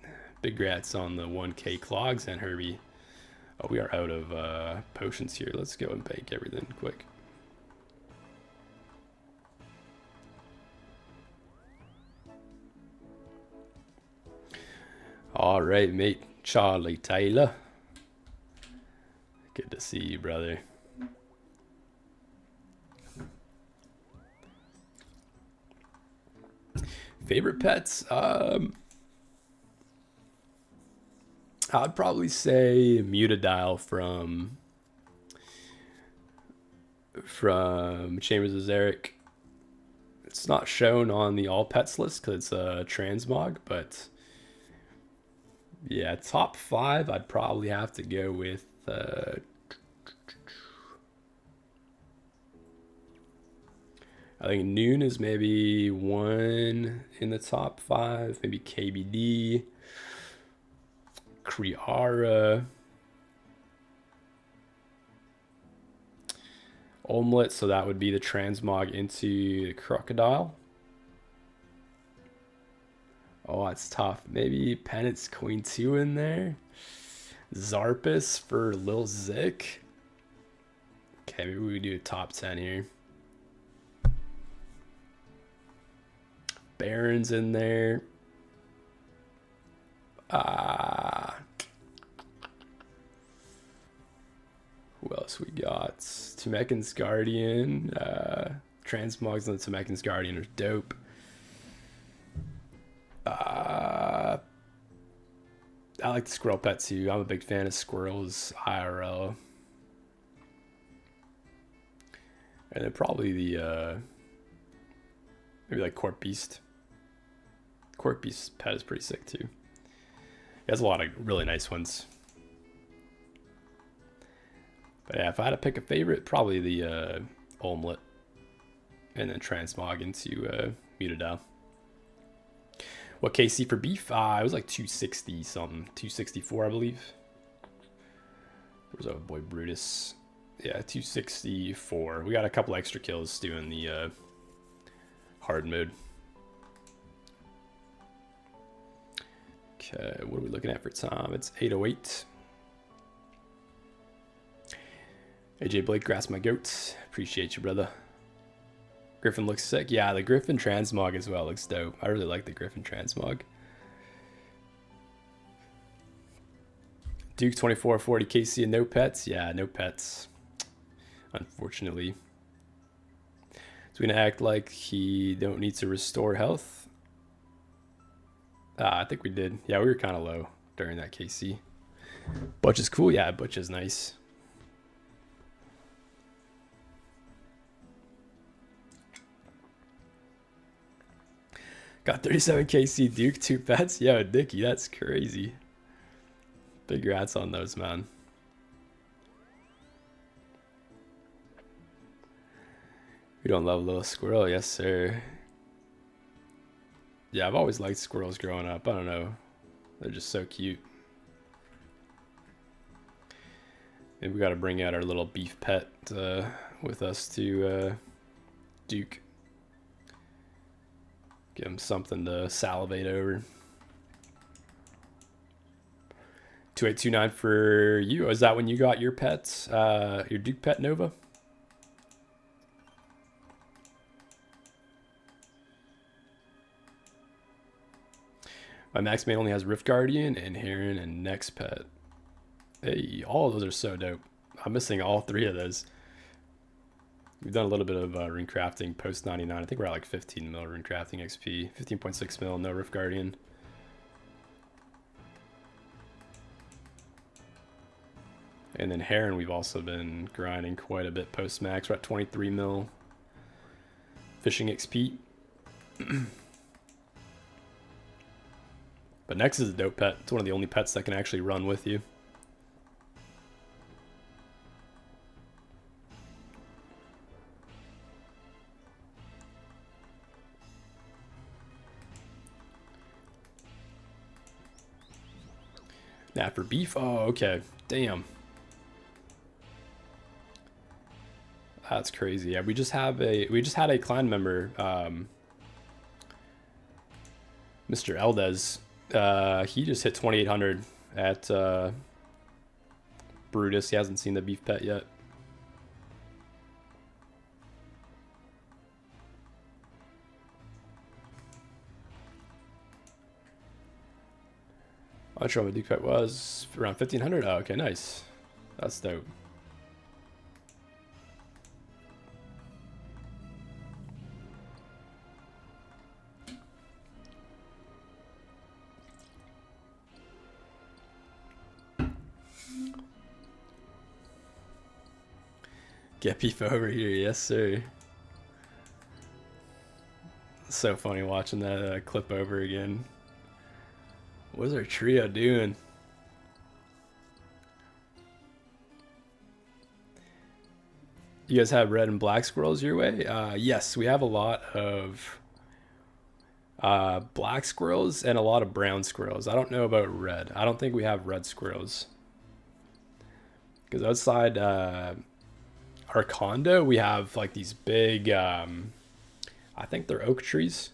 Big grats on the 1K clogs and Herbie. Oh, we are out of potions here. Let's go and bank everything quick. All right, mate. Charlie Taylor. Good to see you, brother. Favorite pets? I'd probably say Mutadile from Chambers of Zarek. It's not shown on the all pets list because it's a transmog, but yeah, top 5, I'd probably have to go with I think Noon is maybe 1 in the top 5. Maybe KBD. Kriara. Omelette, so that would be the transmog into the Crocodile. Oh, that's tough. Maybe Penance Queen 2 in there. Zarpus for Lil Zik. Okay, maybe we do a top 10 here. Baron's in there. Who else we got? Tumekin's Guardian. Transmogs on the Tumekin's Guardian are dope. I like the Squirrel Pet too. I'm a big fan of squirrels IRL. And then probably the maybe like Corp Beast. Corp Beast pet is pretty sick too. He has a lot of really nice ones. But yeah, if I had to pick a favorite, probably the Omelette. And then transmog into Mutadile. What KC for beef? It was like 260 something. 264, I believe. Where's our boy Brutus? Yeah, 264. We got a couple extra kills doing the hard mode. Okay, what are we looking at for time? It's 8:08. AJ Blake, grass my goats. Appreciate you, brother. Griffin looks sick. Yeah, the Griffin transmog as well looks dope. I really like the Griffin transmog. Duke 2440 KC and no pets. Yeah, no pets. Unfortunately. So we're gonna act like he don't need to restore health. I think we did. Yeah, we were kind of low during that KC. Butch is cool. Yeah, Butch is nice. Got 37 KC Duke, 2 pets. Yo, Dickie, that's crazy. Big rats on those, man. We don't love little squirrel, yes sir. Yeah, I've always liked squirrels growing up. I don't know. They're just so cute. Maybe we got to bring out our little beef pet with us to Duke. Give him something to salivate over. 2829 for you. Is that when you got your pets? Your Duke pet Nova? My max main only has Rift Guardian and Heron and Next Pet. Hey, all of those are so dope. I'm missing all 3 of those. We've done a little bit of rune crafting post 99. I think we're at like 15 mil rune crafting XP. 15.6 mil, no Rift Guardian. And then Heron, we've also been grinding quite a bit post max. We're at 23 mil fishing XP. But Nex is a dope pet. It's one of the only pets that can actually run with you. Now for beef, oh, okay. Damn. That's crazy. Yeah, we just had a clan member, Mr. Eldez. He just hit 2,800 at Brutus. He hasn't seen the beef pet yet. I'm not sure what my Duke pet was. Around 1,500? Oh, okay, nice. That's dope. Get beef over here, yes sir. It's so funny watching that clip over again. What's our trio doing? You guys have red and black squirrels your way? Yes, we have a lot of black squirrels and a lot of brown squirrels. I don't know about red. I don't think we have red squirrels. Because outside our condo, we have like these big, I think they're oak trees.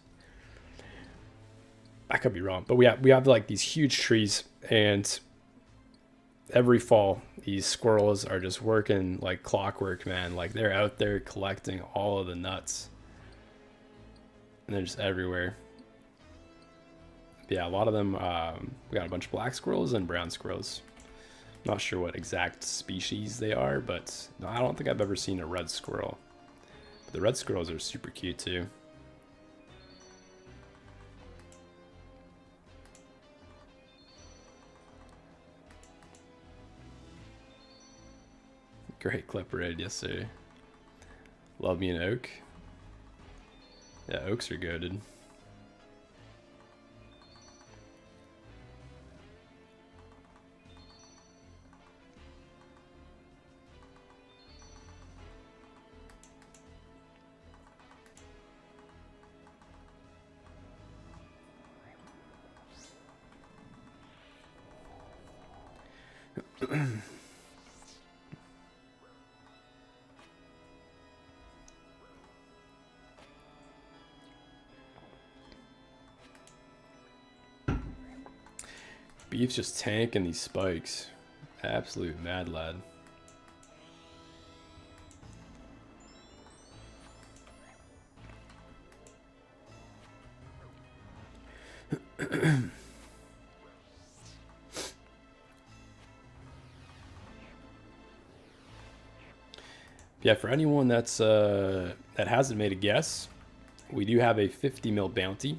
I could be wrong, but we have like these huge trees, and every fall these squirrels are just working like clockwork, man. Like they're out there collecting all of the nuts, and they're just everywhere. But yeah, a lot of them. We got a bunch of black squirrels and brown squirrels. Not sure what exact species they are, but no, I don't think I've ever seen a red squirrel. But the red squirrels are super cute too. Great clip raid, yes sir. Love me an oak. Yeah, oaks are goated. Beef's just tanking these spikes. Absolute mad lad. Yeah, for anyone that's that hasn't made a guess, we do have a 50 mil bounty.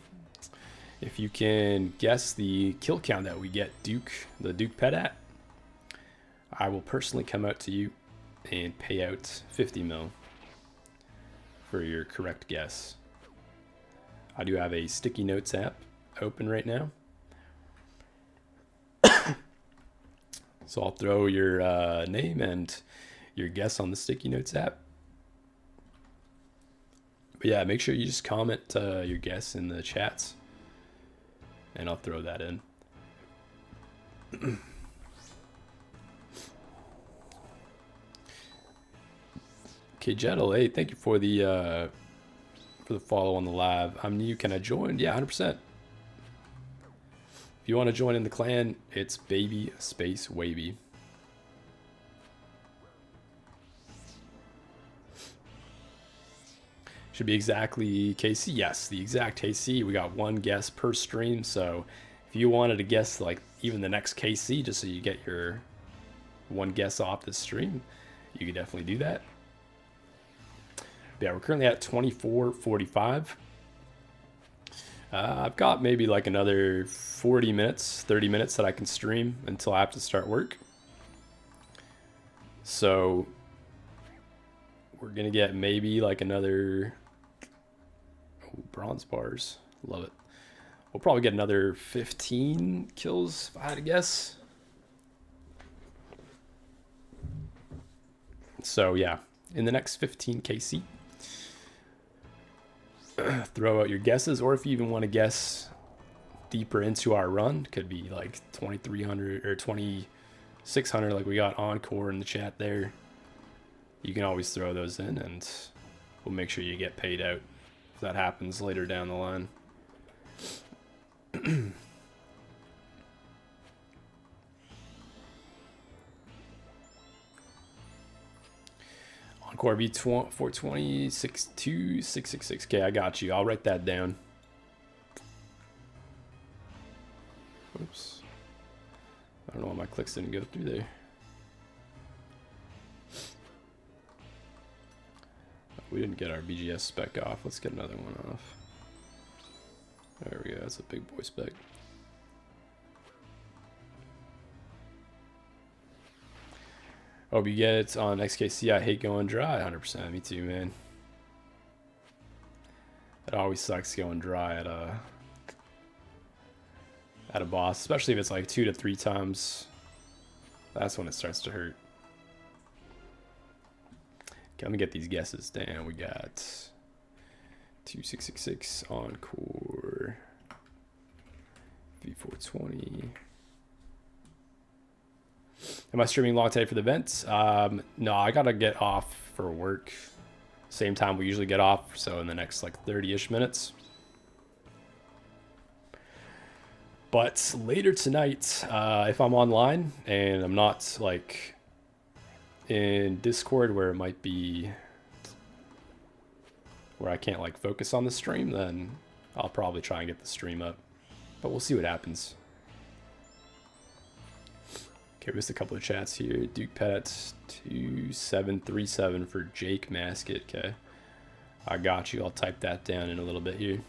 If you can guess the kill count that we get the Duke pet at, I will personally come out to you and pay out 50 mil for your correct guess. I do have a sticky notes app open right now. So I'll throw your name and your guess on the sticky notes app. But yeah, make sure you just comment your guess in the chats, and I'll throw that in. Okay, Jettle, hey, thank you for the follow on the live. I'm new. Can I join? Yeah, 100%. If you want to join in the clan, it's baby space wavy. Should be exactly KC. Yes, the exact KC. We got one guess per stream, so if you wanted to guess like even the next KC just so you get your one guess off the stream, you could definitely do that. But yeah, we're currently at 24:45. I've got maybe like another 40 minutes, 30 minutes that I can stream until I have to start work. So we're gonna get maybe like another bronze bars. Love it. We'll probably get another 15 kills if I had to guess. So yeah, in the next 15 KC, throw out your guesses, or if you even want to guess deeper into our run, could be like 2300 or 2600 like we got Encore in the chat there. You can always throw those in and we'll make sure you get paid out if that happens later down the line. Encore V420 62666. Okay, I got you. I'll write that down. Oops. I don't know why my clicks didn't go through there. We didn't get our BGS spec off. Let's get another one off. There we go. That's a big boy spec. Hope you get it on XKC. I hate going dry. 100%. Me too, man. It always sucks going dry at a boss, especially if it's like 2 to 3 times. That's when it starts to hurt. Okay, let me get these guesses down. We got 2666 Encore, V420. Am I streaming long today for the events? No, I gotta get off for work. Same time we usually get off, so in the next like 30-ish minutes. But later tonight, if I'm online and I'm not like in Discord where it might be where I can't like focus on the stream, then I'll probably try and get the stream up. But we'll see what happens. Okay, missed a couple of chats here. Duke Pet 2737 for Jake Masket. Okay, I got you. I'll type that down in a little bit here.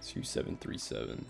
Two 737.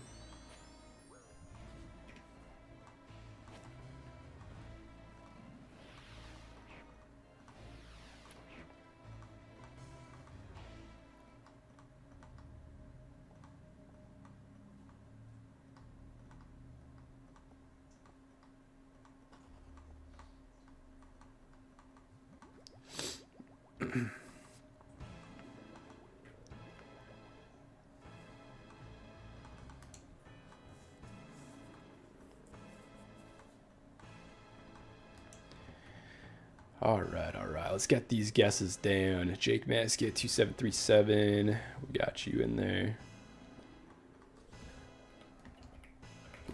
All right. Let's get these guesses down. Jake Masket 2737. We got you in there.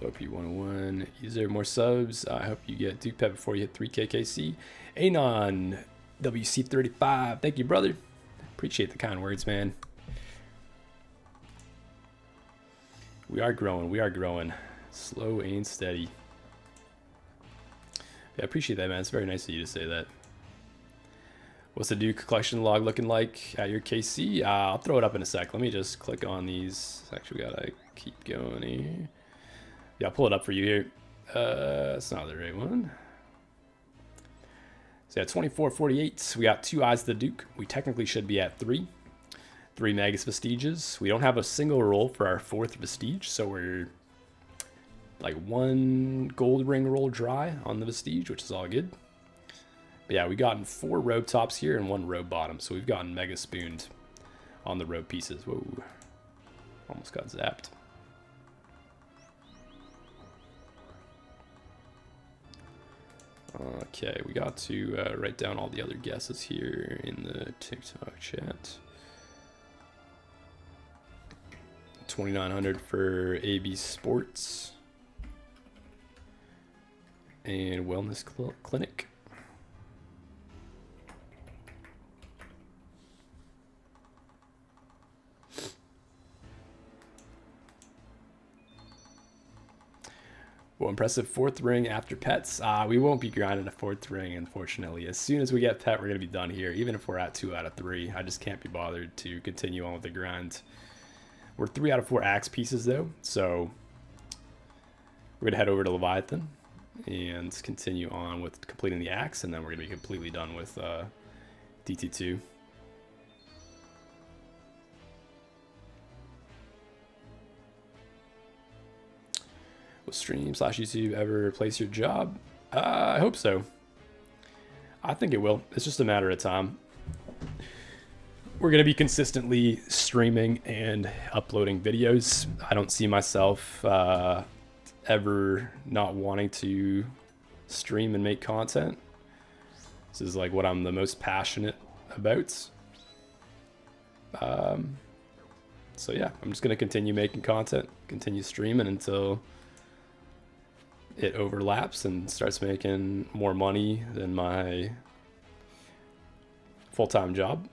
OP101. Is there more subs? I hope you get Duke Pet before you hit 3K KC. Anon WC35. Thank you, brother. Appreciate the kind words, man. We are growing. We are growing. Slow and steady. Yeah, I appreciate that, man. It's very nice of you to say that. What's the Duke collection log looking like at your KC? I'll throw it up in a sec. Let me just click on these. Actually, we gotta keep going here. Yeah, I'll pull it up for you here. It's not the right one. So yeah, 2448. We got 2 eyes to the Duke. We technically should be at 3. 3 Magus Vestiges. We don't have a single roll for our 4th Vestige, so we're like 1 gold ring roll dry on the Vestige, which is all good. But yeah, we gotten 4 robe tops here and 1 robe bottom, so we've gotten mega spooned on the robe pieces. Whoa, almost got zapped. Okay, we got to write down all the other guesses here in the TikTok chat. 2900 for AB Sports and Wellness Clinic. Well, impressive 4th ring after pets. We won't be grinding a 4th ring, unfortunately. As soon as we get pet, we're going to be done here. Even if we're at 2 out of 3, I just can't be bothered to continue on with the grind. We're 3 out of 4 axe pieces, though, so we're going to head over to Leviathan and continue on with completing the axe, and then we're going to be completely done with DT2. Will stream/YouTube ever replace your job? I hope so. I think it will. It's just a matter of time. We're going to be consistently streaming and uploading videos. I don't see myself ever not wanting to stream and make content. This is like what I'm the most passionate about. So yeah, I'm just going to continue making content, continue streaming until it overlaps and starts making more money than my full-time job.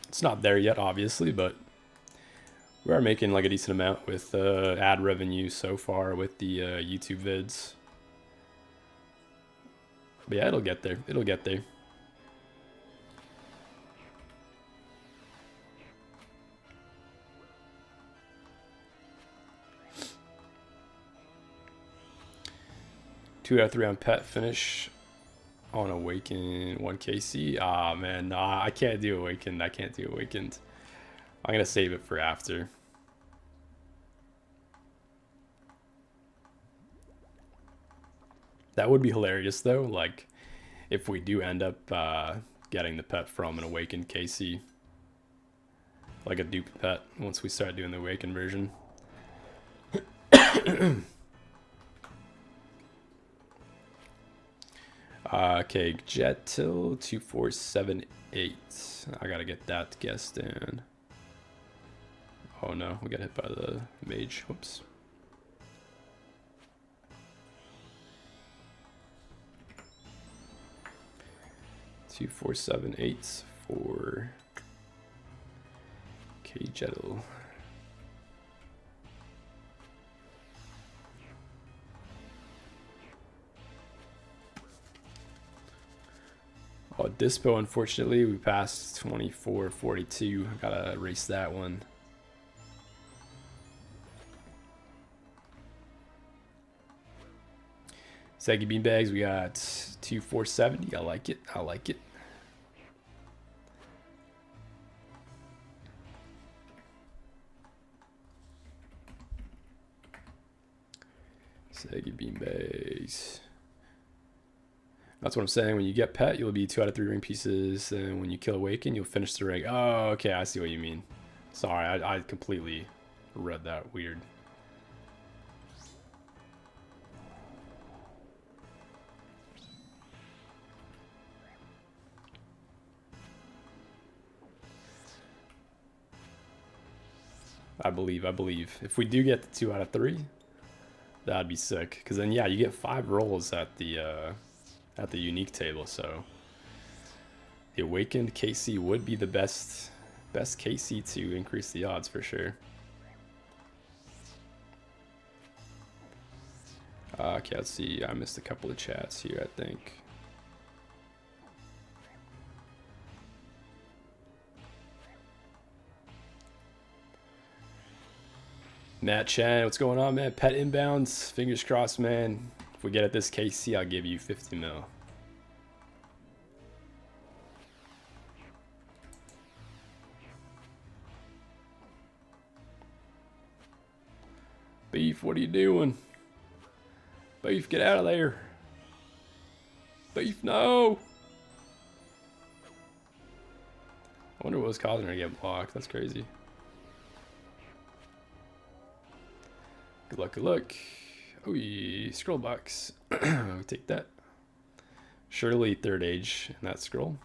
It's not there yet, obviously, but we are making like a decent amount with ad revenue so far with the YouTube vids. But yeah, it'll get there. It'll get there. Two out of 3 on pet finish on Awaken 1 KC. Ah man, nah, I can't do Awakened. I can't do Awakened. I'm gonna save it for after. That would be hilarious though, like if we do end up getting the pet from an awakened KC. Like a dupe pet once we start doing the awakened version. Okay, Jetil 2478. I gotta get that guessed in. Oh no, we got hit by the mage. Whoops. Two, 4, 7, 8 for Jetil. Oh, Dispo, unfortunately, we passed 2442. Gotta erase that one. Saggy Beanbags, we got 2470. I like it. I like it. Saggy Beanbags. That's what I'm saying. When you get pet, you'll be 2 out of 3 ring pieces. And when you kill Awaken, you'll finish the ring. Oh, okay. I see what you mean. Sorry, I completely read that weird. I believe. If we do get the 2 out of 3, that'd be sick. Because then, yeah, you get 5 rolls at the unique table. So the awakened KC would be the best KC to increase the odds for sure. Okay, let's see. I missed a couple of chats here, I think. Matt Chan, what's going on, man? Pet inbounds, fingers crossed, man. If we get at this KC, I'll give you 50 mil. Beef, what are you doing? Beef, get out of there. Beef, no. I wonder what was causing her to get blocked. That's crazy. Good luck, good luck. Oh, scroll box. We'll take that. Surely 3rd age in that scroll.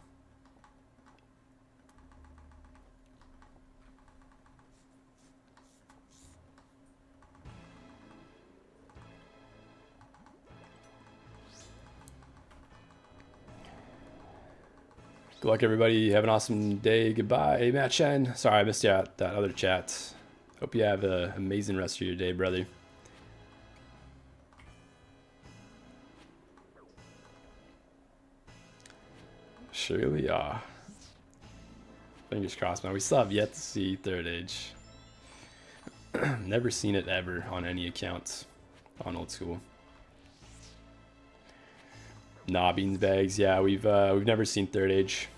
Good luck, everybody. Have an awesome day. Goodbye. Hey, Matt Chen. Sorry, I missed you at that other chat. Hope you have an amazing rest of your day, brother. Surely, fingers crossed, man. We still have yet to see 3rd age. Never seen it ever on any accounts on Old School. Nah, beans bags. Yeah, we've never seen 3rd age.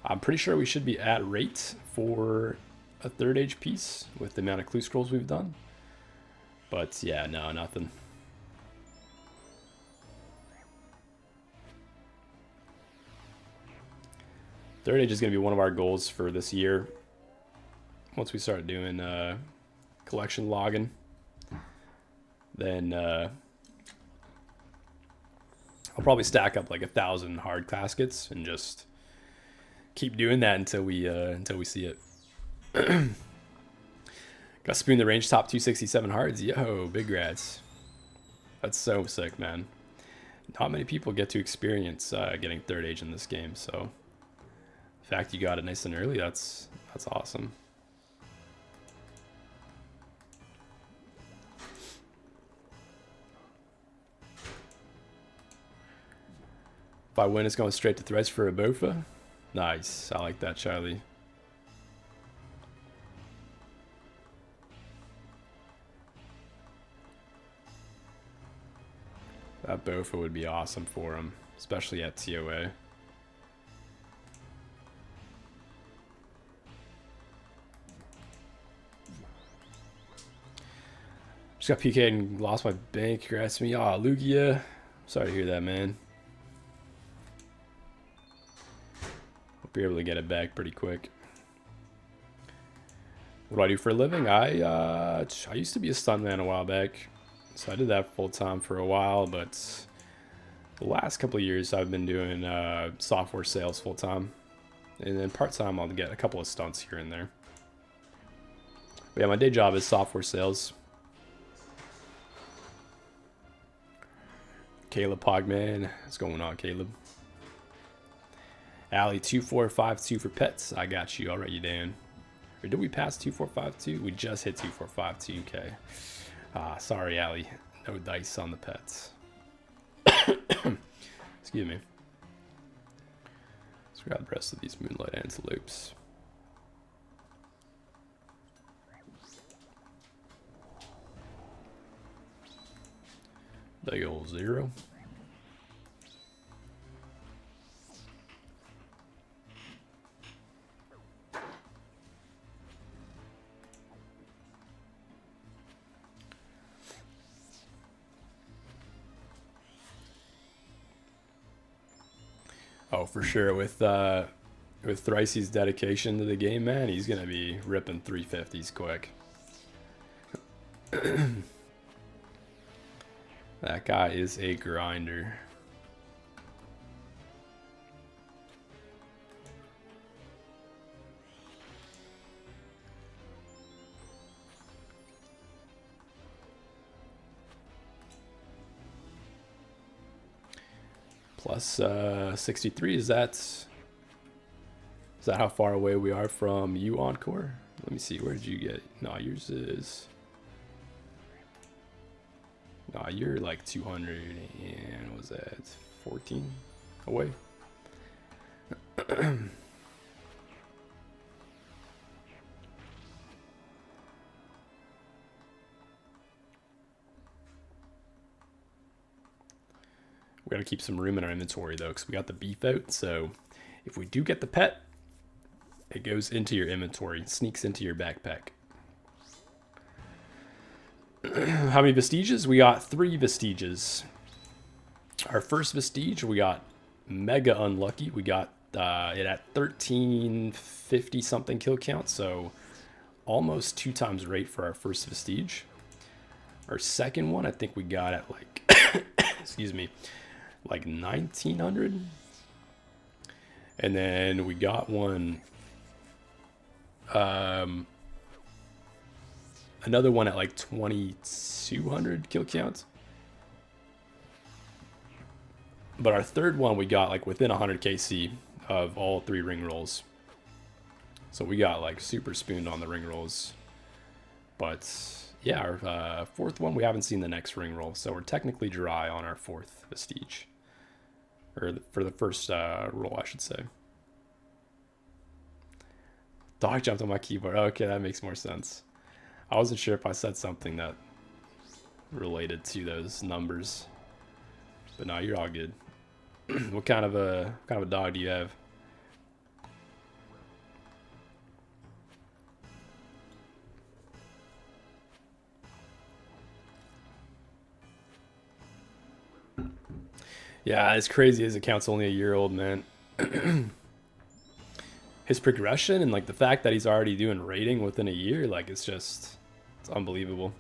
I'm pretty sure we should be at rate for a 3rd age piece with the amount of clue scrolls we've done. But yeah, no, nothing. Third age is going to be one of our goals for this year. Once we start doing collection logging, then I'll probably stack up like 1,000 hard caskets and just keep doing that until we see it. Got Spoon the range top 267 hards. Yo, big rats. That's so sick, man. Not many people get to experience getting 3rd age in this game, so the fact you got it nice and early, that's awesome. If I win, it's going straight to threads for a Bofa. Nice. I like that, Charlie. That Bofa would be awesome for him, especially at TOA. got PK'd and lost my bank. Congrats to me. Aw, Lugia. Sorry to hear that, man. Hope you're able to get it back pretty quick. What do I do for a living? I used to be a stuntman a while back. So I did that full time for a while, but the last couple of years I've been doing software sales full time. And then part time I'll get a couple of stunts here and there. But yeah, my day job is software sales. Caleb Pogman, what's going on, Caleb? Allie 2452 for pets. I got you. I'll write you down. Or did we pass 2452? We just hit 2452. Okay. Sorry, Allie. No dice on the pets. Excuse me. Let's grab the rest of these Moonlight Antelopes. Big old 0. Oh, for sure. With Thrice's dedication to the game, man, he's gonna be ripping 350s quick. That guy is a grinder. Plus 63, is that how far away we are from you, Encore? Let me see, where did you get? No, yours is... No, you're like 200 and was that 14 away? We gotta keep some room in our inventory though, because we got the beef out. So if we do get the pet, it goes into your inventory, sneaks into your backpack. How many vestiges? We got 3 vestiges. Our first vestige, we got mega unlucky. We got it at 1350 something kill count, so almost 2 times rate for our first vestige. Our second one, I think we got at like, excuse me, like 1900. And then we got one, another one at like 2200 kill count. But our third one we got like within 100 KC of all 3 ring rolls. So we got like super spooned on the ring rolls. But yeah, our fourth one, we haven't seen the next ring roll. So we're technically dry on our 4th vestige. Or for the first roll, I should say. Dog jumped on my keyboard. Okay, that makes more sense. I wasn't sure if I said something that related to those numbers, but no, you're all good. What kind of a dog do you have? Yeah, it's crazy. His account's only a year old, man. His progression and like the fact that he's already doing rating within a year, like it's unbelievable.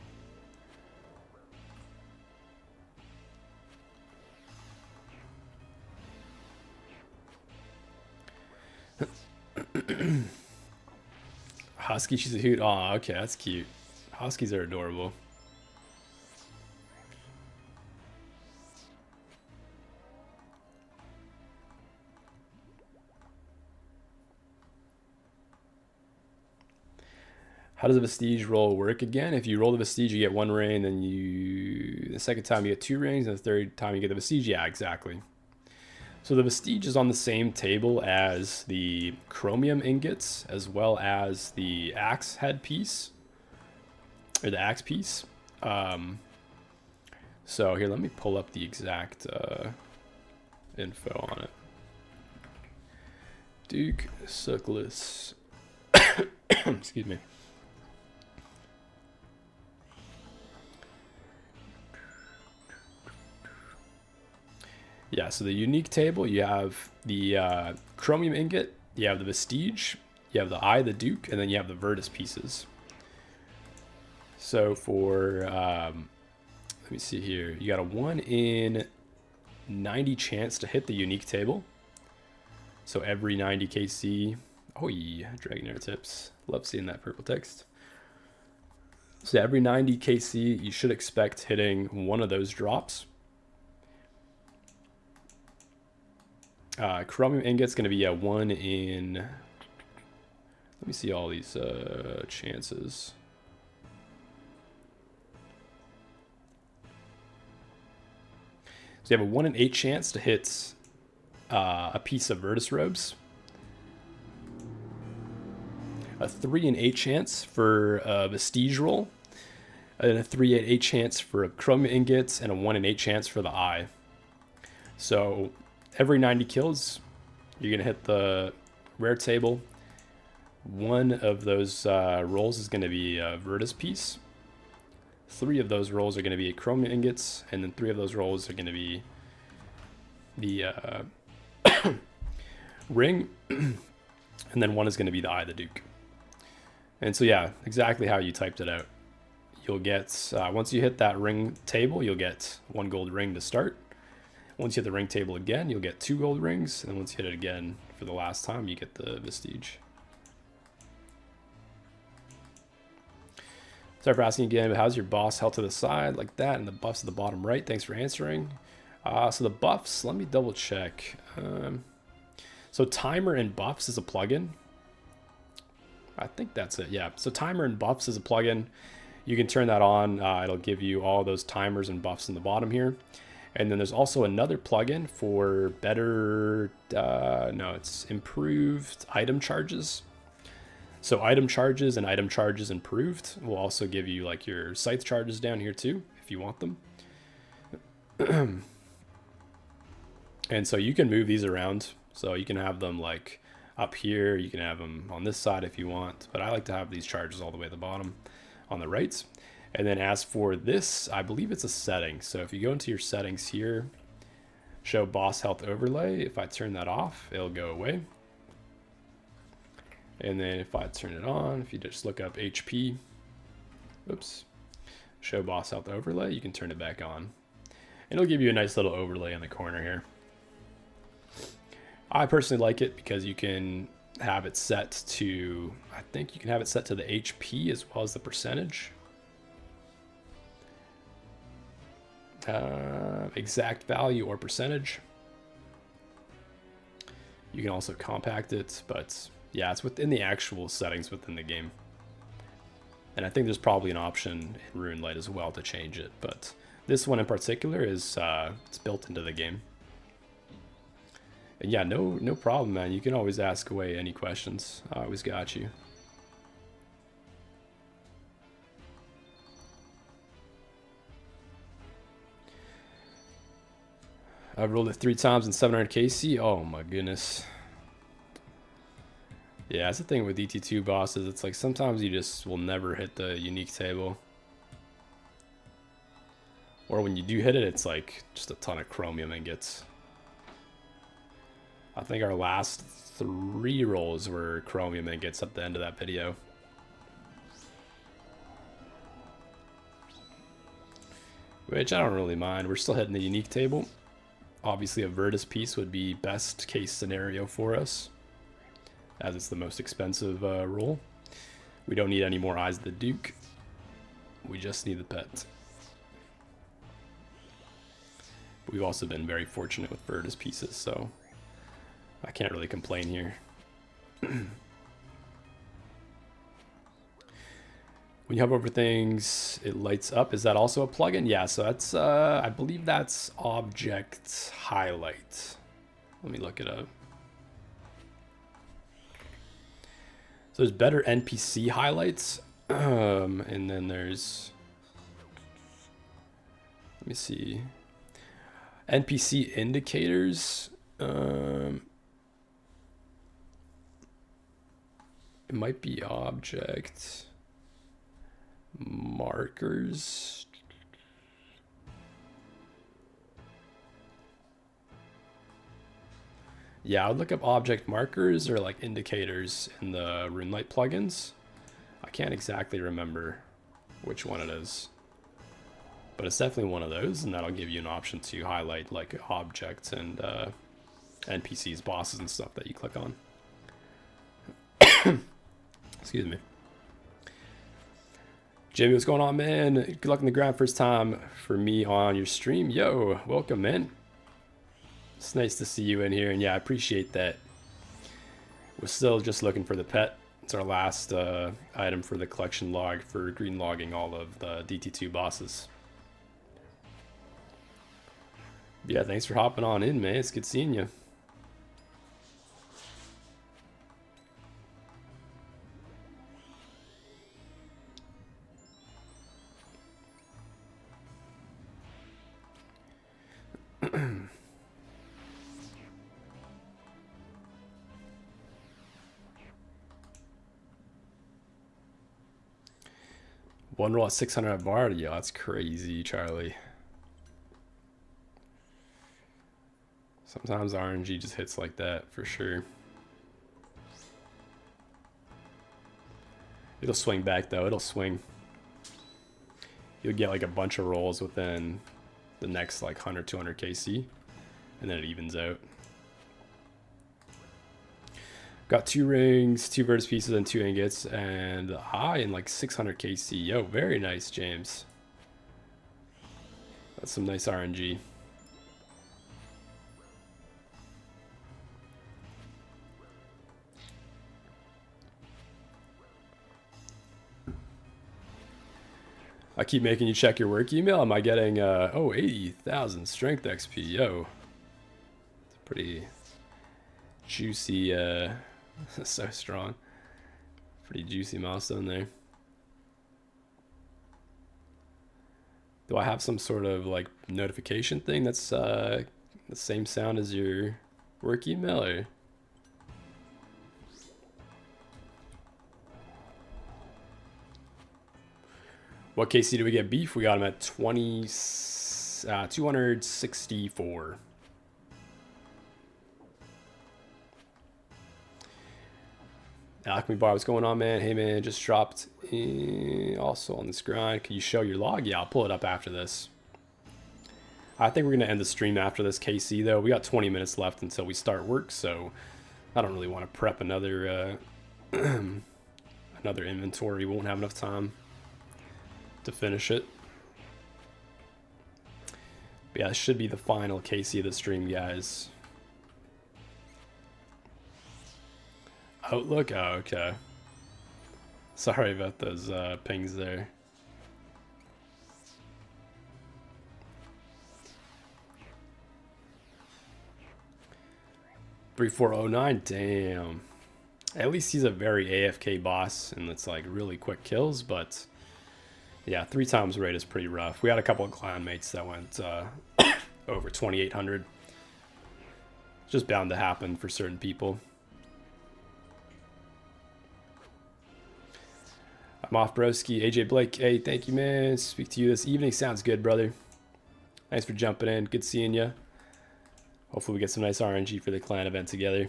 Husky, she's a hoot. Oh, okay, that's cute. Huskies are adorable. How does a Vestige roll work again? If you roll the Vestige, you get 1 ring, then the second time you get 2 rings, and the third time you get the Vestige. Yeah, exactly. So the Vestige is on the same table as the chromium ingots, as well as the axe head piece, or the axe piece. So here, let me pull up the exact info on it. Duke Suckless. Excuse me. Yeah, so the unique table, you have the chromium ingot, you have the vestige, you have the eye, the duke, and then you have the Virtus pieces. So for, let me see here, you got a 1 in 90 chance to hit the unique table. So every 90 KC, oh yeah, Dragonair tips, love seeing that purple text. So every 90 KC, you should expect hitting one of those drops. Chromium ingot's going to be a 1 in, let me see all these chances. So you have a 1 in 8 chance to hit a piece of Virtus robes. A 3 in 8 chance for a vestige roll. And a 3 in 8 chance for a chromium ingots, and a 1 in 8 chance for the eye. So every 90 kills, you're going to hit the rare table. One of those rolls is going to be a Virtus piece. 3 of those rolls are going to be chromium ingots, and then 3 of those rolls are going to be the ring, and then 1 is going to be the eye of the duke. And so yeah, exactly how you typed it out. You'll get, once you hit that ring table, you'll get 1 gold ring to start. Once you hit the ring table again, you'll get 2 gold rings. And then once you hit it again for the last time, you get the vestige. Sorry for asking again, but how's your boss held to the side like that and the buffs at the bottom right? Thanks for answering. So the buffs, let me double check. So timer and buffs is a plugin. I think that's it, yeah. So timer and buffs is a plugin. You can turn that on. It'll give you all those timers and buffs in the bottom here. And then there's also another plugin for better, no, it's improved item charges. So item charges and item charges improved will also give you like your scythe charges down here too, if you want them. And so you can move these around. So you can have them like up here, you can have them on this side if you want, but I like to have these charges all the way at the bottom on the right. And then as for this, I believe it's a setting. So if you go into your settings here, show boss health overlay, if I turn that off, it'll go away. And then if I turn it on, if you just look up HP, oops, show boss health overlay, you can turn it back on. And it'll give you a nice little overlay in the corner here. I personally like it because you can have it set to, I think you can have it set to the HP as well as the percentage. Exact value or percentage. You can also compact it, but yeah, it's within the actual settings within the game. And I think there's probably an option in RuneLite as well to change it, but this one in particular is it's built into the game. And yeah, no problem, man. You can always ask away any questions. I always got you. I've rolled it 3 times in 700 KC. Oh my goodness. Yeah, that's the thing with DT2 bosses. It's like sometimes you just will never hit the unique table. Or when you do hit it, it's like just a ton of chromium ingots. I think our last 3 rolls were chromium ingots at the end of that video. Which I don't really mind. We're still hitting the unique table. Obviously a Virtus piece would be best case scenario for us, as it's the most expensive roll. We don't need any more Eyes of the Duke. We just need the pet. But we've also been very fortunate with Virtus pieces, so I can't really complain here. When you hover over things, it lights up. Is that also a plugin? Yeah, so that's, I believe that's Object Highlight. Let me look it up. So there's better NPC highlights, and then there's, let me see, NPC indicators. It might be object markers. Yeah, I would look up object markers or like indicators in the RuneLite plugins. I can't exactly remember which one it is, but it's definitely one of those, and that'll give you an option to highlight like objects and NPCs, bosses, and stuff that you click on. Excuse me. Jimmy, what's going on, man? Good luck in the grind. First time for me on your stream. Yo, welcome, man. It's nice to see you in here, and yeah, I appreciate that. We're still just looking for the pet. It's our last item for the collection log for green logging all of the DT2 bosses. Yeah, thanks for hopping on in, man. It's good seeing you. One roll at 600 at bar. Yeah, that's crazy, Charlie. Sometimes RNG just hits like that, for sure. It'll swing back, though. It'll swing. You'll get like a bunch of rolls within the next like 100, 200 KC, and then it evens out. Got 2 rings, 2 Virtus pieces, and 2 ingots, and high in like 600 KC. Yo, very nice, James. That's some nice RNG. I keep making you check your work email. Am I getting, 80,000 strength XP? Yo. It's pretty juicy, so strong. Pretty juicy milestone there. Do I have some sort of like notification thing that's the same sound as your work email, or? What KC do we get beef? We got him at 264. Alchemy Bar, what's going on, man? Hey, man, just dropped in, also on this grind. Can you show your log? Yeah, I'll pull it up after this. I think we're going to end the stream after this, KC, though. We got 20 minutes left until we start work, so I don't really want to prep another another inventory. We won't have enough time to finish it. But yeah, this should be the final KC of the stream, guys. Outlook? Oh, okay. Sorry about those pings there. $3409, damn. At least he's a very AFK boss, and it's like really quick kills, but yeah, 3 times rate is pretty rough. We had a couple of clan mates that went over 2,800. Just bound to happen for certain people. I'm off, broski. AJ Blake, hey, thank you, man. Speak to you this evening. Sounds good, brother. Thanks for jumping in. Good seeing you. Hopefully we get some nice RNG for the clan event together.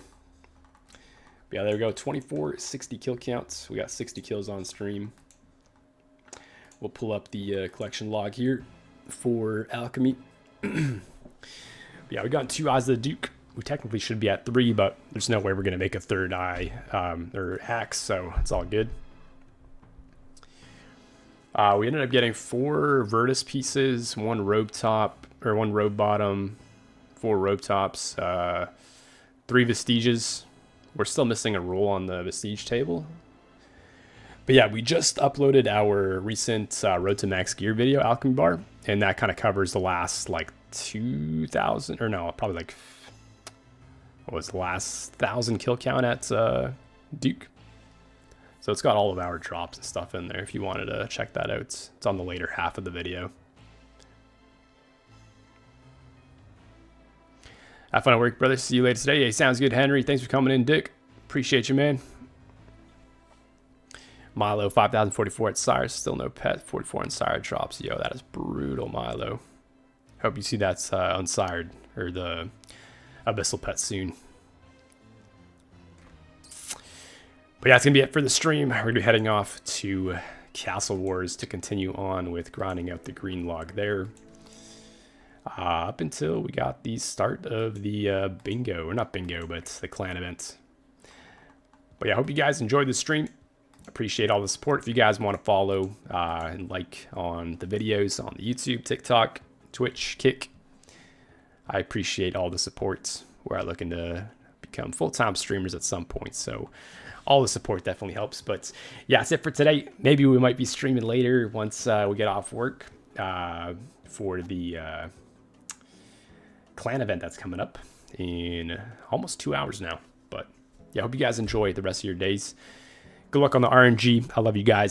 But yeah, there we go. 2460 kill counts. We got 60 kills on stream. We'll pull up the collection log here for Alchemy. Yeah, we got 2 eyes of the Duke. We technically should be at 3, but there's no way we're going to make a 3rd eye or axe, so it's all good. We ended up getting 4 Virtus pieces, 1 robe top, or 1 robe bottom, 4 robe tops, 3 vestiges. We're still missing a roll on the vestige table. But yeah, we just uploaded our recent Road to Max Gear video, Alchemy Bar, and that kind of covers the last like 2,000, or no, probably like, what was the last 1,000 kill count at Duke. So it's got all of our drops and stuff in there if you wanted to check that out. It's on the later half of the video. Have fun at work, brother. See you later today. Hey, sounds good, Henry. Thanks for coming in, Dick. Appreciate you, man. Milo, 5,044 at Sire. Still no pet. 44 on Sire drops. Yo, that is brutal, Milo. Hope you see that's unsired, or the Abyssal pet soon. But yeah, it's going to be it for the stream. We're going to be heading off to Castle Wars to continue on with grinding out the green log there. Up until we got the start of the bingo, or not bingo, but the clan event. But yeah, I hope you guys enjoyed the stream. Appreciate all the support. If you guys want to follow and like on the videos on the YouTube, TikTok, Twitch, Kick, I appreciate all the support. We're looking to become full-time streamers at some point, so all the support definitely helps. But yeah, that's it for today. Maybe we might be streaming later once we get off work for the clan event that's coming up in almost 2 hours now. But yeah, I hope you guys enjoy the rest of your days. Good luck on the RNG. I love you guys.